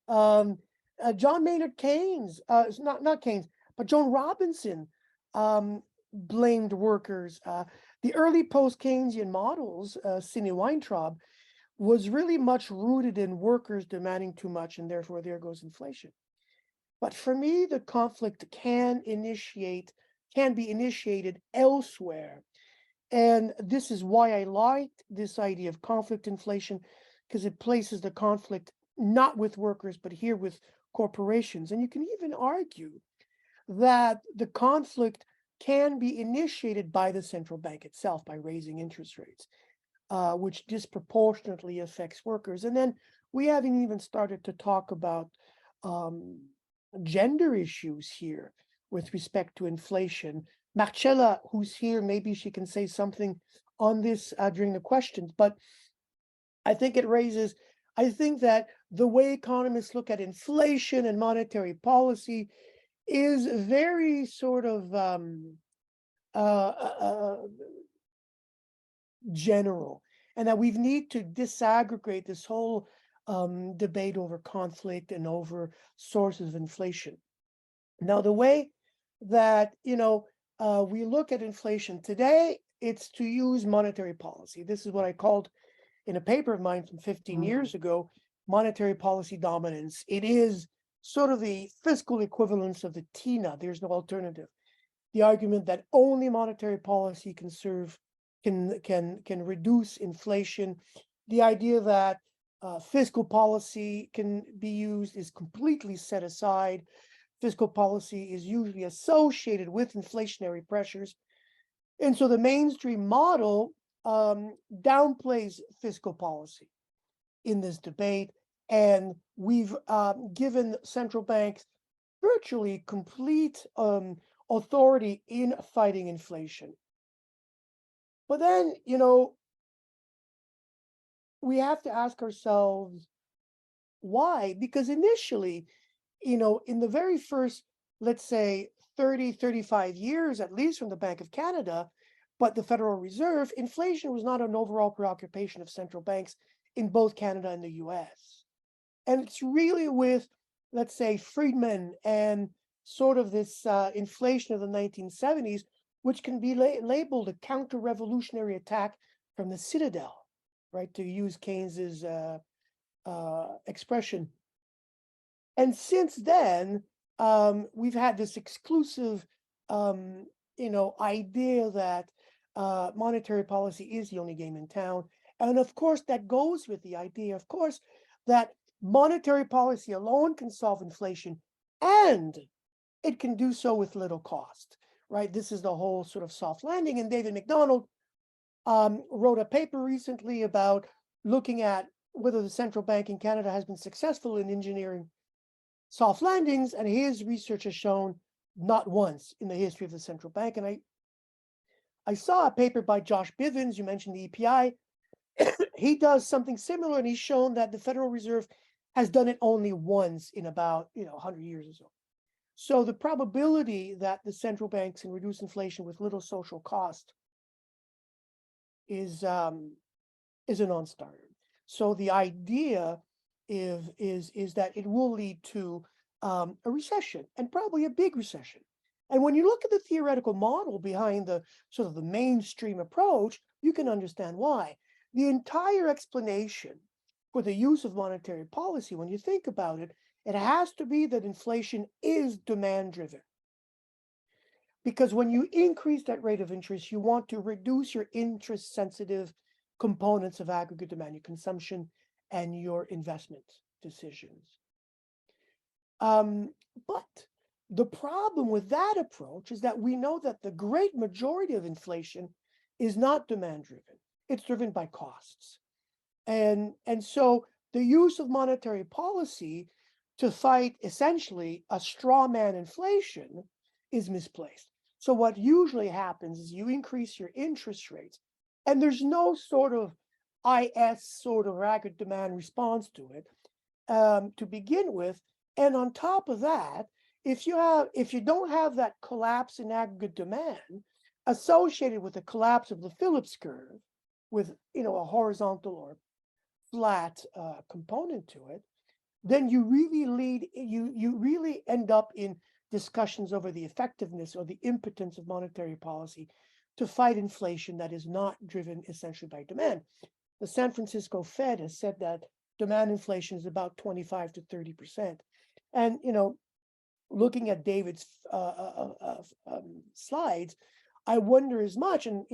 John Maynard Keynes, not Keynes, but Joan Robinson blamed workers. The early post-Keynesian models, Sine Weintraub, was really much rooted in workers demanding too much, and therefore there goes inflation. But for me, the conflict can be initiated elsewhere. And this is why I liked this idea of conflict inflation, because it places the conflict not with workers, but here with corporations. And you can even argue that the conflict can be initiated by the central bank itself by raising interest rates, which disproportionately affects workers. And then we haven't even started to talk about gender issues here with respect to inflation. Marcella, who's here, maybe she can say something on this during the questions, but I think that the way economists look at inflation and monetary policy is very sort of general, and that we need to disaggregate this whole debate over conflict and over sources of inflation. Now, the way that we look at inflation today, it's to use monetary policy. This is what I called, in a paper of mine from 15 years ago, monetary policy dominance. It is sort of the fiscal equivalence of the TINA. There's no alternative. The argument that only monetary policy can reduce inflation. The idea that fiscal policy can be used is completely set aside. Fiscal policy is usually associated with inflationary pressures. And so the mainstream model downplays fiscal policy in this debate. And we've given central banks virtually complete authority in fighting inflation. But then, we have to ask ourselves, Why? Because initially, in the very first, let's say 30, 35 years, at least from the Bank of Canada, but the Federal Reserve, inflation was not an overall preoccupation of central banks in both Canada and the US. And it's really with, let's say, Friedman and sort of this inflation of the 1970s, which can be labeled a counter-revolutionary attack from the citadel, right? To use Keynes's expression. And since then, we've had this exclusive, idea that monetary policy is the only game in town. And of course, that goes with the idea, of course, that monetary policy alone can solve inflation, and it can do so with little cost, right? This is the whole sort of soft landing. And David MacDonald wrote a paper recently about looking at whether the central bank in Canada has been successful in engineering soft landings, and his research has shown not once in the history of the central bank. And I saw a paper by Josh Bivens, you mentioned the EPI. He does something similar, and he's shown that the Federal Reserve has done it only once in about 100 years or so. So the probability that the central banks can reduce inflation with little social cost is a non-starter. So the idea is that it will lead to a recession, and probably a big recession. And when you look at the theoretical model behind the sort of the mainstream approach, you can understand why. The entire explanation for the use of monetary policy, when you think about it, it has to be that inflation is demand driven. Because when you increase that rate of interest, you want to reduce your interest sensitive components of aggregate demand, your consumption and your investment decisions. But the problem with that approach is that we know that the great majority of inflation is not demand driven. It's driven by costs. And so the use of monetary policy to fight essentially a straw man inflation is misplaced. So what usually happens is you increase your interest rates, and there's no sort of IS sort of aggregate demand response to it to begin with. And on top of that, if you don't have that collapse in aggregate demand associated with the collapse of the Phillips curve, with a horizontal or flat component to it, then you really end up in discussions over the effectiveness or the impotence of monetary policy to fight inflation that is not driven essentially by demand. The San Francisco Fed has said that demand inflation is about 25 to 30%. And, looking at David's slides, I wonder as much, and,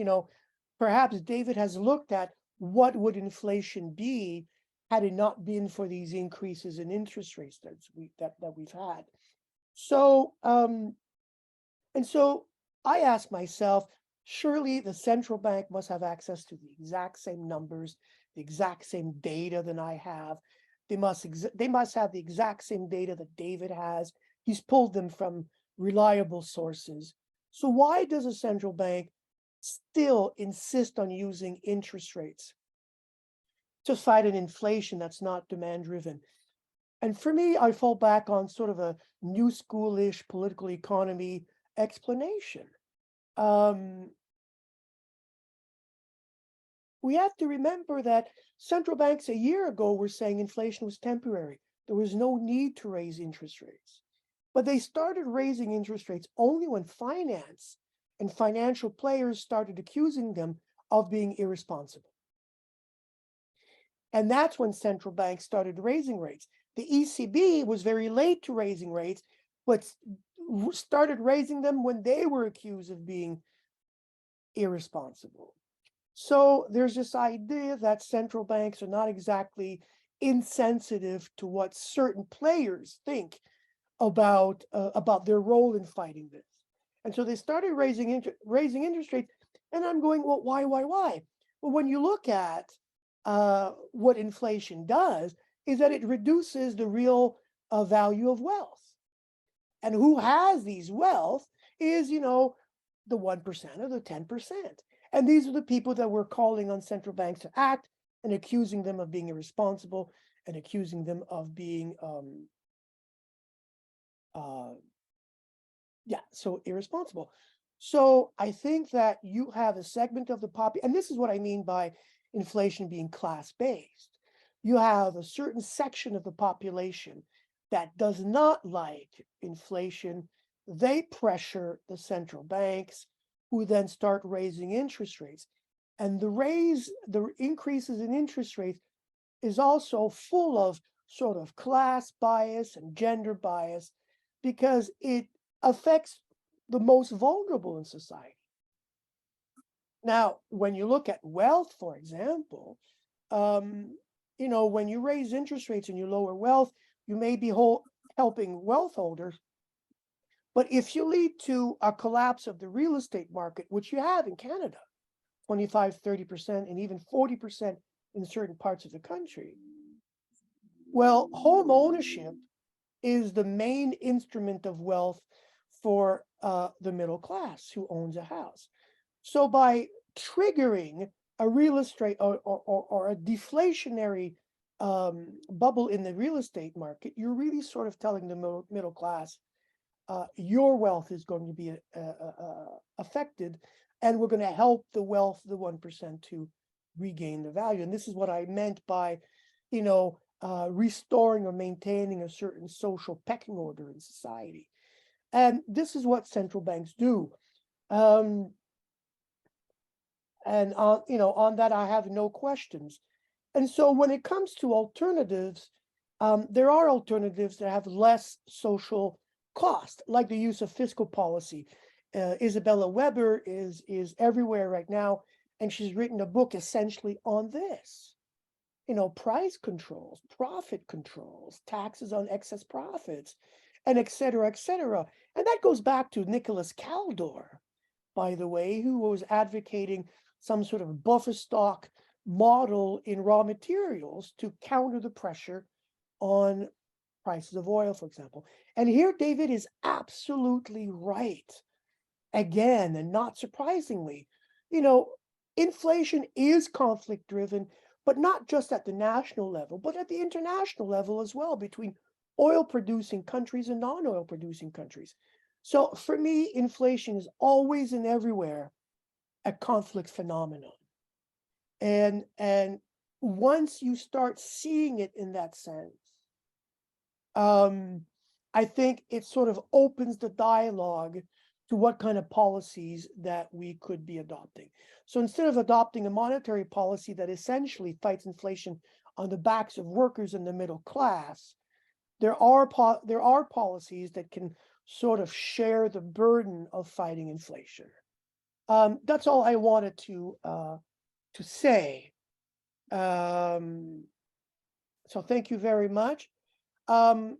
perhaps David has looked at what would inflation be had it not been for these increases in interest rates that we've had. So, and so I ask myself, surely the central bank must have access to the exact same numbers, the exact same data than I have. They must have the exact same data that David has. He's pulled them from reliable sources. So why does a central bank still insist on using interest rates to fight an inflation that's not demand driven? And for me, I fall back on sort of a new schoolish political economy explanation. We have to remember that central banks a year ago were saying inflation was temporary. There was no need to raise interest rates. But they started raising interest rates only when finance and financial players started accusing them of being irresponsible. And that's when central banks started raising rates. The ECB was very late to raising rates, but started raising them when they were accused of being irresponsible. So there's this idea that central banks are not exactly insensitive to what certain players think about their role in fighting this. And so they started raising interest rates. And I'm going, well, why? Well, when you look at what inflation does, is that it reduces the real value of wealth. And who has these wealth is, the 1% or the 10%. And these are the people that we're calling on central banks to act and accusing them of being irresponsible and accusing them of being, so irresponsible. So I think that you have a segment of the and this is what I mean by inflation being class-based. You have a certain section of the population that does not like inflation. They pressure the central banks, who then start raising interest rates. And the increases in interest rates is also full of sort of class bias and gender bias, because it affects the most vulnerable in society. Now, when you look at wealth, for example, when you raise interest rates and you lower wealth, you may be helping wealth holders. But if you lead to a collapse of the real estate market, which you have in Canada, 25, 30%, and even 40% in certain parts of the country, well, home ownership is the main instrument of wealth for the middle class who owns a house. So by triggering a real estate or a deflationary bubble in the real estate market, you're really sort of telling the middle class, your wealth is going to be affected, and we're going to help the wealth, the 1%, to regain the value. And this is what I meant by, restoring or maintaining a certain social pecking order in society. And this is what central banks do. And on that, I have no questions. And so when it comes to alternatives, there are alternatives that have less social cost, like the use of fiscal policy. Isabella Weber is everywhere right now, and she's written a book essentially on this. Price controls, profit controls, taxes on excess profits, and et cetera, et cetera. And that goes back to Nicholas Kaldor, by the way, who was advocating some sort of buffer stock model in raw materials to counter the pressure on prices of oil, for example. And here David is absolutely right. Again, and not surprisingly, inflation is conflict driven, but not just at the national level, but at the international level as well, between oil producing countries and non-oil producing countries. So for me, inflation is always and everywhere a conflict phenomenon. And once you start seeing it in that sense, I think it sort of opens the dialogue to what kind of policies that we could be adopting. So instead of adopting a monetary policy that essentially fights inflation on the backs of workers in the middle class, there are policies that can sort of share the burden of fighting inflation. That's all I wanted to say. So thank you very much. So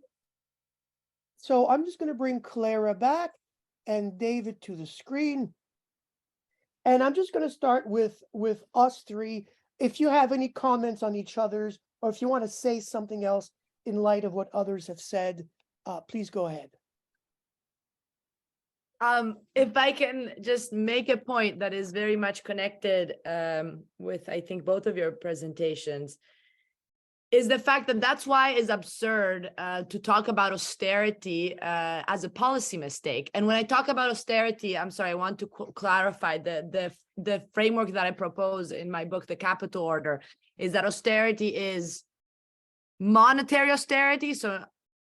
I'm just going to bring Clara back and David to the screen. And I'm just going to start with us three. If you have any comments on each other's, or if you want to say something else in light of what others have said, please go ahead. If I can just make a point that is very much connected with, I think, both of your presentations, is the fact that that's why it's absurd to talk about austerity as a policy mistake. And when I talk about austerity, I'm sorry, I want to clarify the framework that I propose in my book, The Capital Order, is that austerity is monetary austerity, so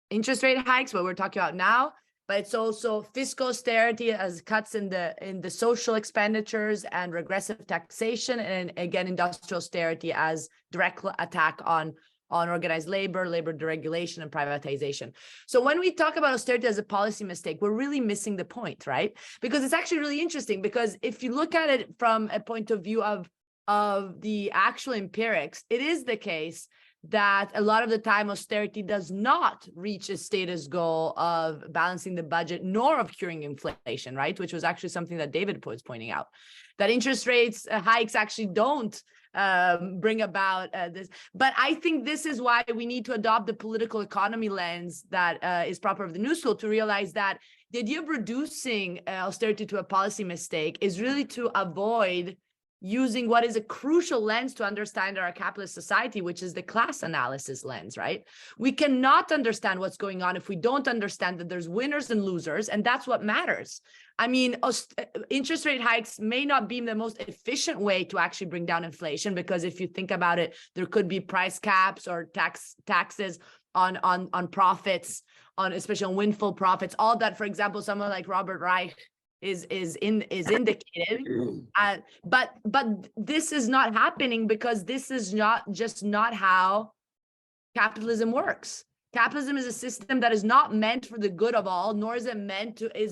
interest rate hikes, what we're talking about now, but it's also fiscal austerity as cuts in the social expenditures and regressive taxation, and again, industrial austerity as direct attack on organized labor deregulation, and privatization. So when we talk about austerity as a policy mistake, we're really missing the point, right? Because it's actually really interesting, because if you look at it from a point of view of the actual empirics, it is the case that a lot of the time austerity does not reach a status goal of balancing the budget nor of curing inflation, right? Which was actually something that David was pointing out, that interest rates hikes actually don't bring about this. But I think this is why we need to adopt the political economy lens that is proper of the New School, to realize that the idea of reducing austerity to a policy mistake is really to avoid using what is a crucial lens to understand our capitalist society, which is the class analysis lens, right? We cannot understand what's going on if we don't understand that there's winners and losers, and that's what matters. I mean, interest rate hikes may not be the most efficient way to actually bring down inflation, because if you think about it, there could be price caps or taxes on profits, especially on windfall profits, all that. For example, someone like Robert Reich is indicated, but this is not happening because this is not how capitalism works. Capitalism is a system that is not meant for the good of all, nor is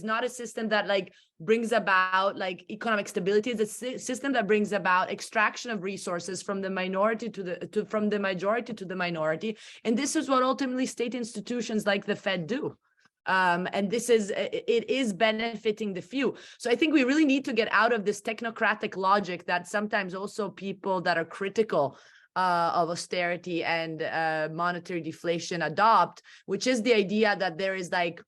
not a system that like brings about like economic stability. It's a system that brings about extraction of resources from the minority from the majority to the minority. And this is what ultimately state institutions like the Fed do. And it is benefiting the few. So I think we really need to get out of this technocratic logic that sometimes also people that are critical of austerity and monetary deflation adopt, which is the idea that there is like,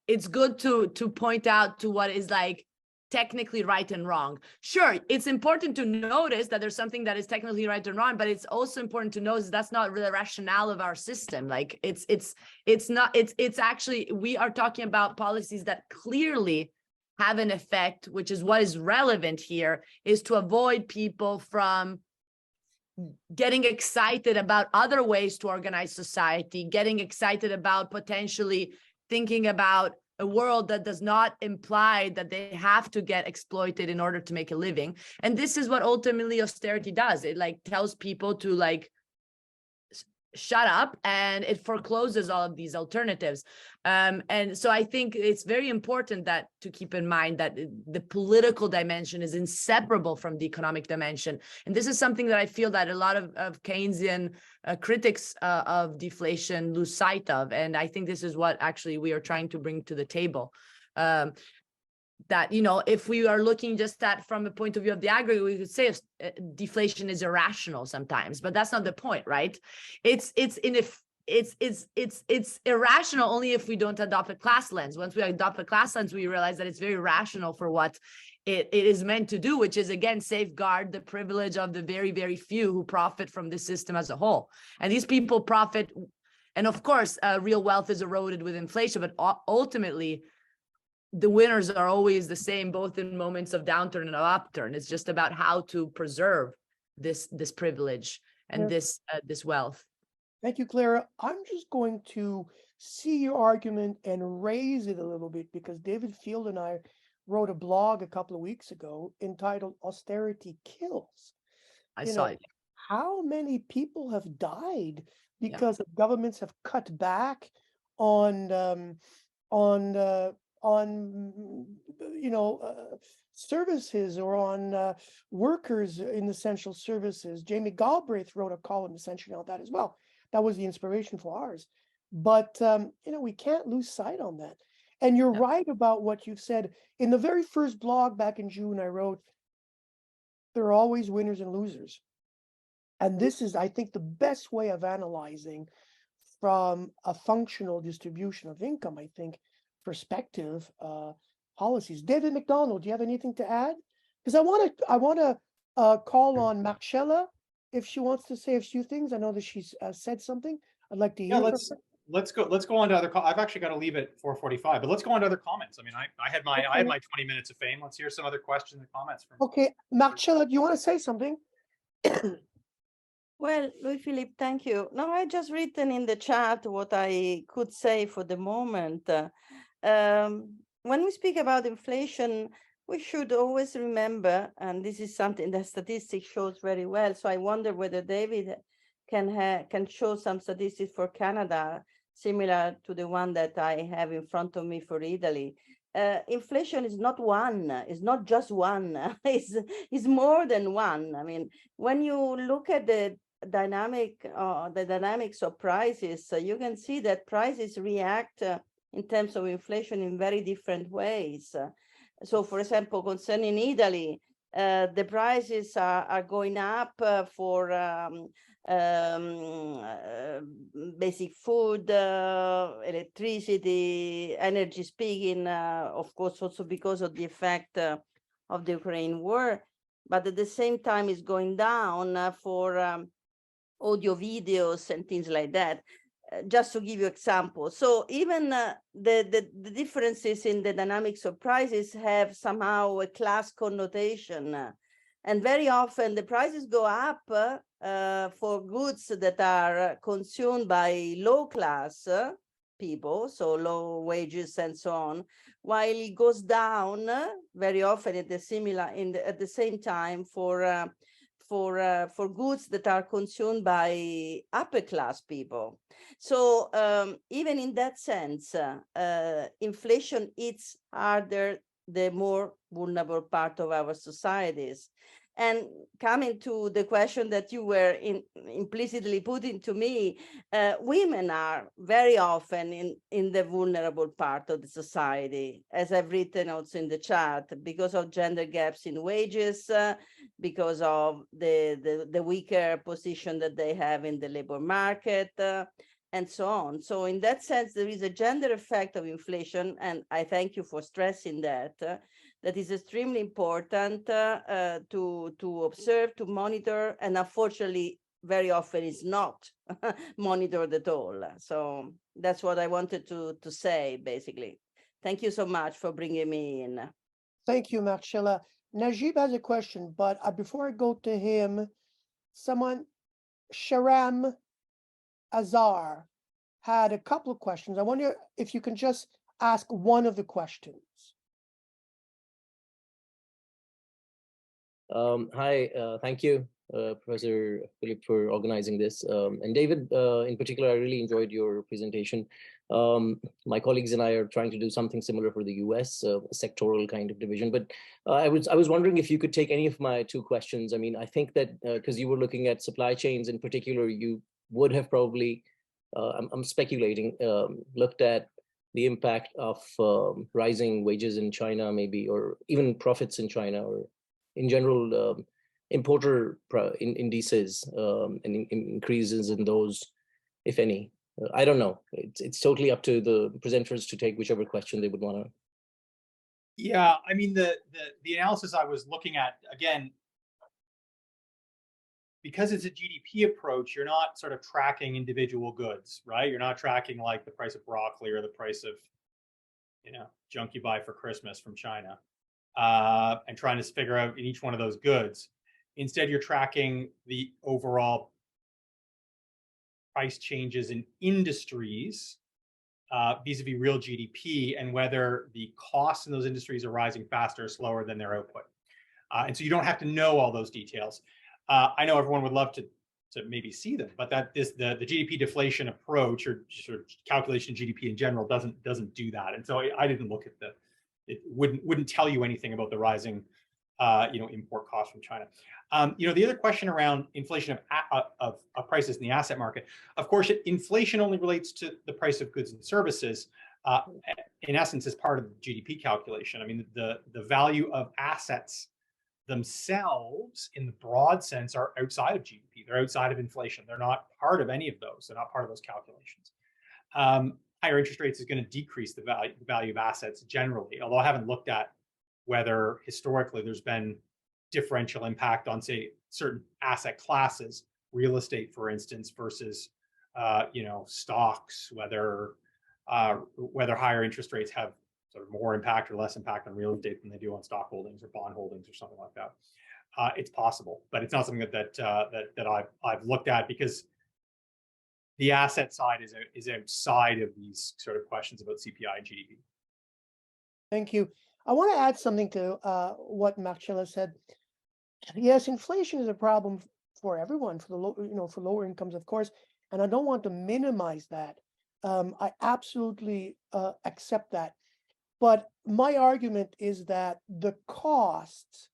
it's good to point out to what is like technically right and wrong. Sure, it's important to notice that there's something that is technically right and wrong, but it's also important to notice that's not the rationale of our system. Like it's actually, we are talking about policies that clearly have an effect, which is what is relevant here, is to avoid people from getting excited about other ways to organize society, getting excited about potentially thinking about a world that does not imply that they have to get exploited in order to make a living. And this is what ultimately austerity does. It like tells people to like shut up, and it forecloses all of these alternatives. And so I think it's very important that to keep in mind that the political dimension is inseparable from the economic dimension. And this is something that I feel that a lot of Keynesian critics of deflation lose sight of. And I think this is what actually we are trying to bring to the table. That, you know, if we are looking just at from a point of view of the aggregate, we could say deflation is irrational sometimes, but that's not the point, right? It's irrational only if we don't adopt a class lens. Once we adopt a class lens, we realize that it's very rational for what it is meant to do, which is again safeguard the privilege of the very, very few who profit from this system as a whole. And these people profit, and of course, real wealth is eroded with inflation, but ultimately, the winners are always the same, both in moments of downturn and of upturn. It's just about how to preserve this privilege and this wealth. Thank you, Clara. I'm just going to see your argument and raise it a little bit, because David Field and I wrote a blog a couple of weeks ago entitled "Austerity Kills." I saw it. How many people have died because governments have cut back on services, or on workers in essential services. Jamie Galbraith wrote a column essentially on that as well. That was the inspiration for ours. But we can't lose sight on that. And you're right about what you've said. In the very first blog back in June, I wrote, there are always winners and losers. And this is, I think, the best way of analyzing from a functional distribution of income, I think, perspective, policies. David MacDonald, do you have anything to add? Because I want to call on Marcella if she wants to say a few things. I know that she's said something. I'd like to hear. Yeah, let's go on to other. I've actually got to leave at 4:45, but let's go on to other comments. I mean, I had my 20 minutes of fame. Let's hear some other questions and comments from. Okay, Marcella, do you want to say something? Well, Louis-Philippe, thank you. No, I just written in the chat what I could say for the moment. When we speak about inflation, we should always remember, and this is something that statistics shows very well. So I wonder whether David can show some statistics for Canada, similar to the one that I have in front of me for Italy. Inflation is not one, it's not just one, it's more than one. I mean, when you look at the dynamics of prices, you can see that prices react in terms of inflation in very different ways. So, for example, concerning Italy, the prices are going up for basic food, electricity, energy speaking, of course, also because of the effect of the Ukraine war, but at the same time is going down for audio videos and things like that. Just to give you examples. So even the differences in the dynamics of prices have somehow a class connotation. And very often the prices go up for goods that are consumed by low class people, so low wages and so on, while it goes down very often at the at the same time for goods that are consumed by upper class people. So even in that sense, inflation hits harder the more vulnerable part of our societies. And coming to the question that you were implicitly putting to me, women are very often in the vulnerable part of the society, as I've written also in the chat, because of gender gaps in wages, because of the weaker position that they have in the labor market, and so on. So in that sense, there is a gender effect of inflation, and I thank you for stressing that. That is extremely important to observe, to monitor, and unfortunately, very often is not monitored at all. So that's what I wanted to say, basically. Thank you so much for bringing me in. Thank you, Marcella. Najib has a question, but before I go to him, someone, Sharam Azar, had a couple of questions. I wonder if you can just ask one of the questions. Hi, thank you, Professor Philippe, for organizing this. And David, in particular, I really enjoyed your presentation. My colleagues and I are trying to do something similar for the US, a sectoral kind of division. But I was wondering if you could take any of my two questions. I mean, I think that because you were looking at supply chains in particular, you would have probably, I'm speculating, looked at the impact of rising wages in China, maybe, or even profits in China, or in general, importer indices and increases in those, if any. I don't know. It's totally up to the presenters to take whichever question they would want to. Yeah, I mean, the analysis I was looking at, again, because it's a GDP approach, you're not sort of tracking individual goods, right? You're not tracking like the price of broccoli or the price of, junk you buy for Christmas from China, and trying to figure out in each one of those goods. Instead, you're tracking the overall price changes in industries vis-a-vis real GDP, and whether the costs in those industries are rising faster or slower than their output. And so you don't have to know all those details. I know everyone would love to maybe see them, but the GDP deflation approach, or sort of calculation of GDP in general, doesn't do that. And so I didn't look at it wouldn't tell you anything about the rising import costs from China. The other question around inflation of prices in the asset market, of course, inflation only relates to the price of goods and services. In essence, as part of the GDP calculation. I mean, the value of assets themselves, in the broad sense, are outside of GDP. They're outside of inflation. They're not part of any of those. They're not part of those calculations. Higher interest rates is going to decrease the value of assets generally, although I haven't looked at whether historically there's been differential impact on, say, certain asset classes, real estate, for instance, versus stocks, whether higher interest rates have sort of more impact or less impact on real estate than they do on stock holdings or bond holdings or something like that. It's possible, but it's not something that I've looked at, because the asset side is outside of these sort of questions about CPI and GDP. Thank you. I want to add something to what Marcella said. Yes, inflation is a problem for everyone, for the for lower incomes, of course, and I don't want to minimize that. I absolutely accept that. But my argument is that the cost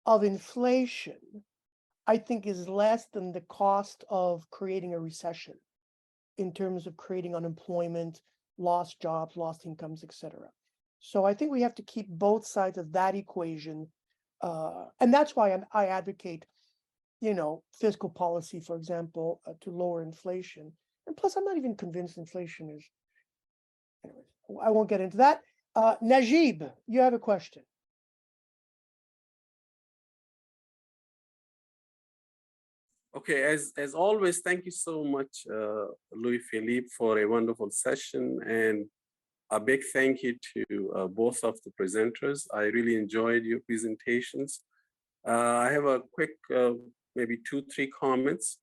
of inflation, I think, is less than the cost of creating a recession in terms of creating unemployment, lost jobs, lost incomes, etc. So I think we have to keep both sides of that equation. And that's why I advocate, fiscal policy, for example, to lower inflation. And plus, I'm not even convinced inflation is. Anyways, I won't get into that. Najib, you have a question. Okay, as always, thank you so much, Louis-Philippe, for a wonderful session, and a big thank you to both of the presenters. I really enjoyed your presentations. I have a quick, maybe 2-3 comments.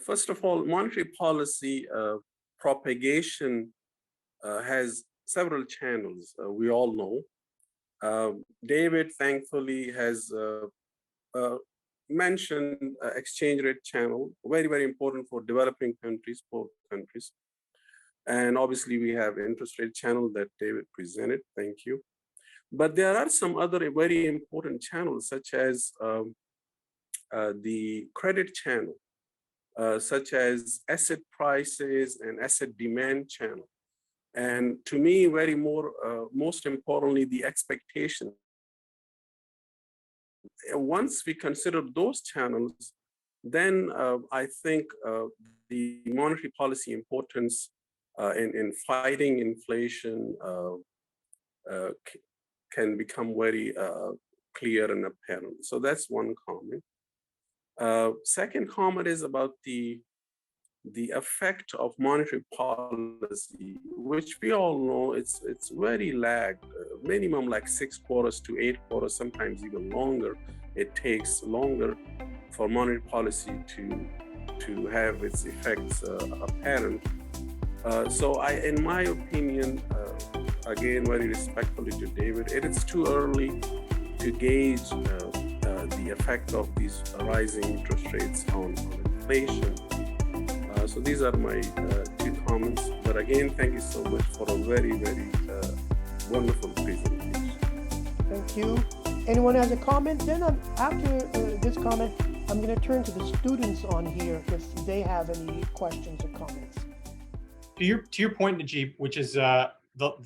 First of all, monetary policy propagation has several channels, we all know. David, thankfully, has mentioned exchange rate channel, very, very important for developing countries, poor countries. And obviously, we have interest rate channel that David presented. Thank you. But there are some other very important channels, such as the credit channel, such as asset prices and asset demand channel. And to me, most importantly, the expectation. Once we consider those channels, then I think the monetary policy importance in fighting inflation can become very clear and apparent. So that's one comment. Second comment is about the effect of monetary policy, which we all know it's very lagged, minimum like 6 quarters to 8 quarters, sometimes even longer. It takes longer for monetary policy to have its effects apparent. So in my opinion, again, very respectfully to David, it is too early to gauge the effect of these rising interest rates on inflation. So these are my 2 comments. But again, thank you so much for a very, very wonderful presentation. Thank you. Anyone has a comment? Then after this comment, I'm going to turn to the students on here if they have any questions or comments. To your point, Najib, which is the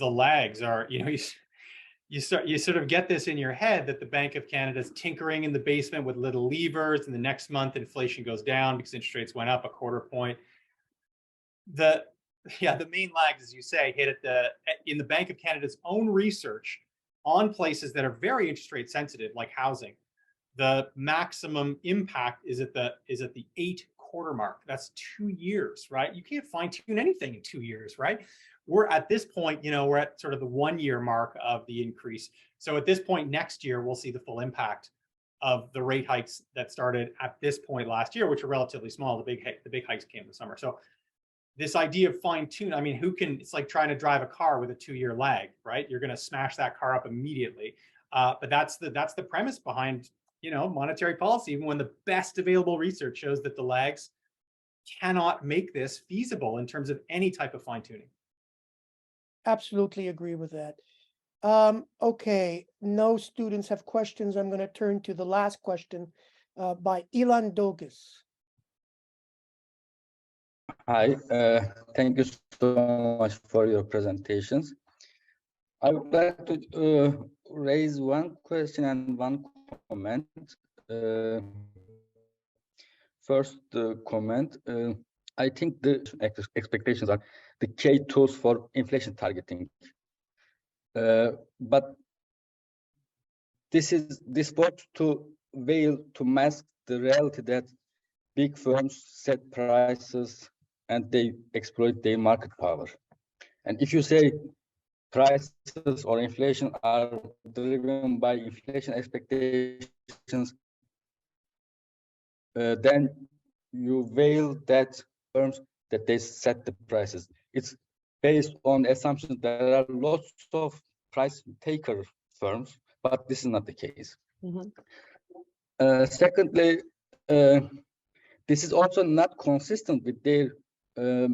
lags are, you sort of get this in your head that the Bank of Canada is tinkering in the basement with little levers, and the next month inflation goes down because interest rates went up a quarter point. The main lags, as you say, hit in the Bank of Canada's own research on places that are very interest rate sensitive, like housing. The maximum impact is at the 8-quarter mark. That's 2 years, right? You can't fine tune anything in 2 years, right? We're at this point, we're at sort of the 1-year mark of the increase. So at this point next year, we'll see the full impact of the rate hikes that started at this point last year, which are relatively small. The big hikes came in the summer. So this idea of fine tune, I mean, it's like trying to drive a car with a 2-year lag, right? You're going to smash that car up immediately. But that's the premise behind, monetary policy, even when the best available research shows that the lags cannot make this feasible in terms of any type of fine tuning. Absolutely agree with that. Okay, no students have questions. I'm going to turn to the last question by Ilan Dogus. Hi, thank you so much for your presentations. I would like to raise one question and one comment. First comment, I think the expectations are the key tools for inflation targeting. But this works to veil, to mask the reality that big firms set prices and they exploit their market power. And if you say prices or inflation are driven by inflation expectations, then you veil that firms that they set the prices. It's based on assumptions that there are lots of price taker firms, but this is not the case. Mm-hmm. Secondly, this is also not consistent with their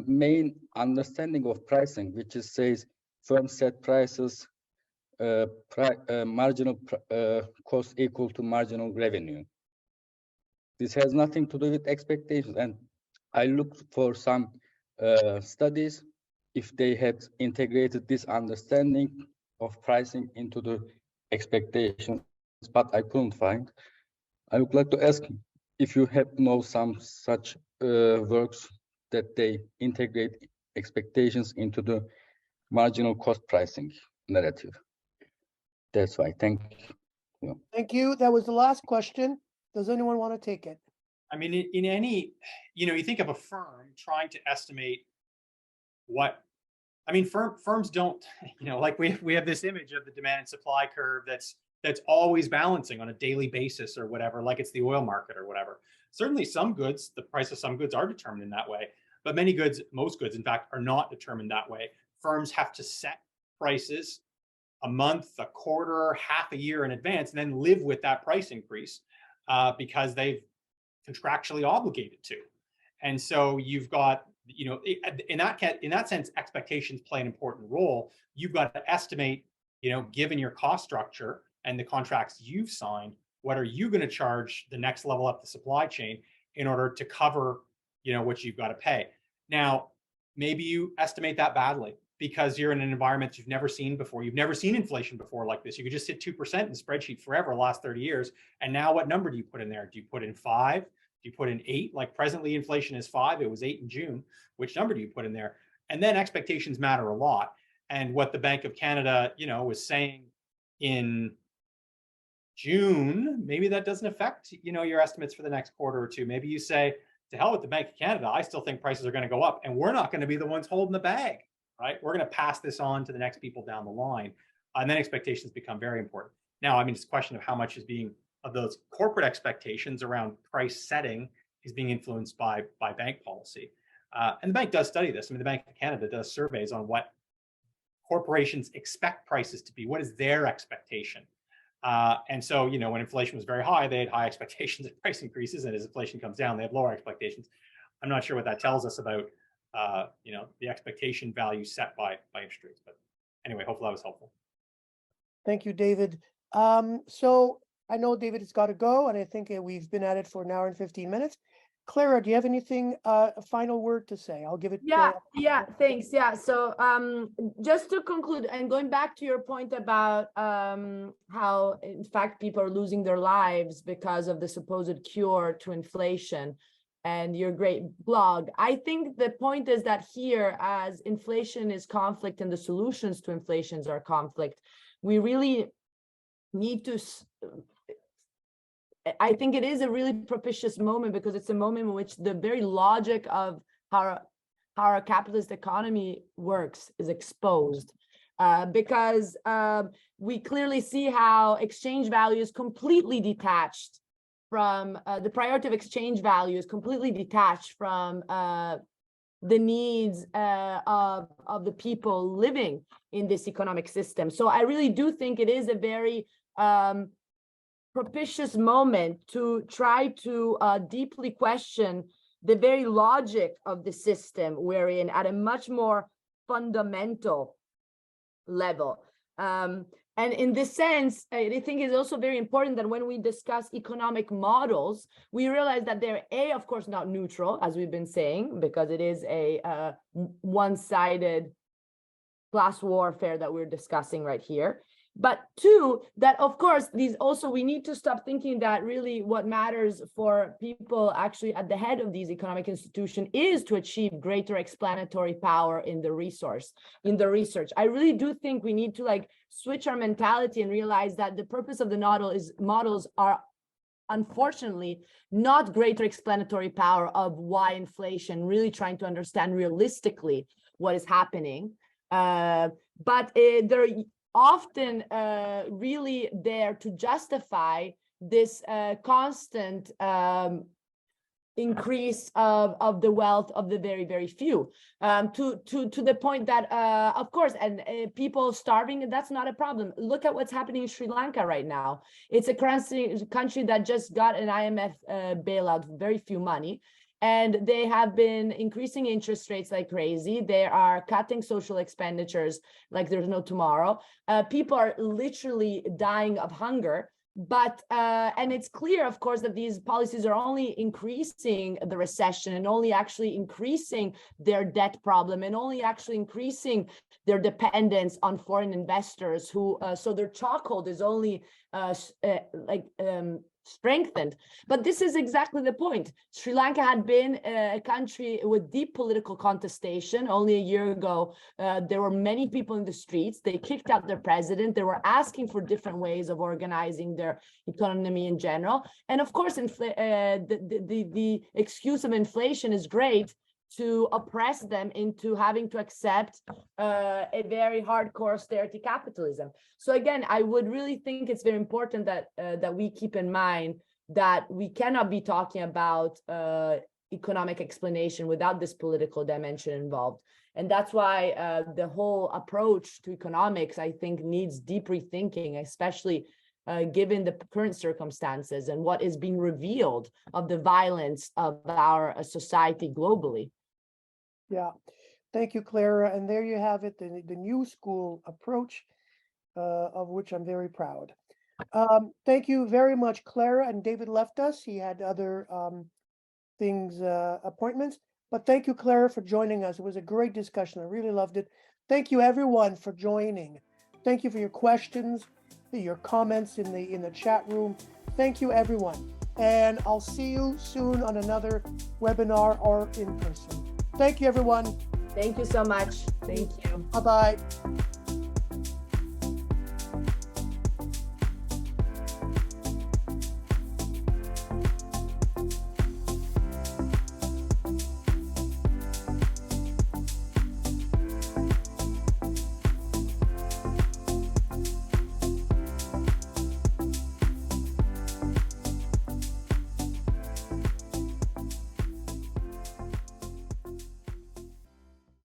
main understanding of pricing, which is says firms set prices, marginal cost equal to marginal revenue. This has nothing to do with expectations, and I looked for some studies if they had integrated this understanding of pricing into the expectations, but I couldn't find. I would like to ask if you know some such works that they integrate expectations into the marginal cost pricing narrative. That's why. Thank you. Thank you. That was the last question. Does anyone want to take it? I mean, in any, you think of a firm trying to estimate what, I mean, firms don't, like we have this image of the demand and supply curve that's always balancing on a daily basis or whatever, like it's the oil market or whatever. Certainly some goods, the price of some goods are determined in that way, but many goods, most goods, in fact, are not determined that way. Firms have to set prices a month, a quarter, half a year in advance, and then live with that price increase because they've contractually obligated to. And so you've got, in that sense, expectations play an important role. You've got to estimate, given your cost structure and the contracts you've signed, what are you going to charge the next level up the supply chain in order to cover, what you've got to pay. Now, maybe you estimate that badly because you're in an environment you've never seen before. You've never seen inflation before like this. You could just hit 2% in the spreadsheet forever, the last 30 years. And now what number do you put in there? Do you put in 5? Do you put in 8? Like presently inflation is 5. It was 8 in June. Which number do you put in there? And then expectations matter a lot. And what the Bank of Canada, was saying in June, maybe that doesn't affect, your estimates for the next quarter or two. Maybe you say, to hell with the Bank of Canada. I still think prices are going to go up and we're not going to be the ones holding the bag, right? We're going to pass this on to the next people down the line. And then expectations become very important. Now, I mean, it's a question of how much of those corporate expectations around price setting is being influenced by bank policy. And the bank does study this. I mean, the Bank of Canada does surveys on what corporations expect prices to be. What is their expectation? And so, when inflation was very high, they had high expectations of price increases. And as inflation comes down, they have lower expectations. I'm not sure what that tells us about, the expectation value set by interest rates. But anyway, hopefully that was helpful. Thank you, David. So I know David has got to go, and I think we've been at it for an hour and 15 minutes. Clara, do you have anything, a final word to say? I'll give it. Yeah, thanks. Yeah. So just to conclude, and going back to your point about how, in fact, people are losing their lives because of the supposed cure to inflation and your great blog, I think the point is that here, as inflation is conflict and the solutions to inflations are conflict, we really need to, I think it is a really propitious moment because it's a moment in which the very logic of how our capitalist economy works is exposed. Because we clearly see how exchange value is completely detached from the priority of exchange value is completely detached from the needs of the people living in this economic system. So I really do think it is a very propitious moment to try to deeply question the very logic of the system we're in at a much more fundamental level. And in this sense, I think it's also very important that when we discuss economic models, we realize that they're of course, not neutral, as we've been saying, because it is a one-sided class warfare that we're discussing right here. But two, that of course, we need to stop thinking that really what matters for people actually at the head of these economic institutions is to achieve greater explanatory power in the research. I really do think we need to switch our mentality and realize that the purpose of the models are unfortunately not greater explanatory power of why inflation, really trying to understand realistically what is happening. But they're often really there to justify this constant increase of the wealth of the very, very few, to the point that, of course, and people starving, that's not a problem. Look at what's happening in Sri Lanka right now. It's a country that just got an IMF bailout, very few money. And they have been increasing interest rates like crazy. They are cutting social expenditures like there's no tomorrow. People are literally dying of hunger. But and it's clear, of course, that these policies are only increasing the recession and only actually increasing their debt problem and only actually increasing their dependence on foreign investors who, so their chokehold is only strengthened. But this is exactly the point. Sri Lanka had been a country with deep political contestation. Only a year ago, there were many people in the streets. They kicked out their president. They were asking for different ways of organizing their economy in general. And of course, the excuse of inflation is great to oppress them into having to accept a very hardcore austerity capitalism. So again, I would really think it's very important that that we keep in mind that we cannot be talking about economic explanation without this political dimension involved. And that's why the whole approach to economics, I think, needs deep rethinking, especially given the current circumstances and what is being revealed of the violence of our society globally. Yeah, thank you, Clara. And there you have it, the new school approach, of which I'm very proud. Thank you very much, Clara. And David left us. He had other appointments. But thank you, Clara, for joining us. It was a great discussion. I really loved it. Thank you, everyone, for joining. Thank you for your questions, your comments in the chat room. Thank you, everyone. And I'll see you soon on another webinar or in person. Thank you, everyone. Thank you so much. Thank you. Bye-bye.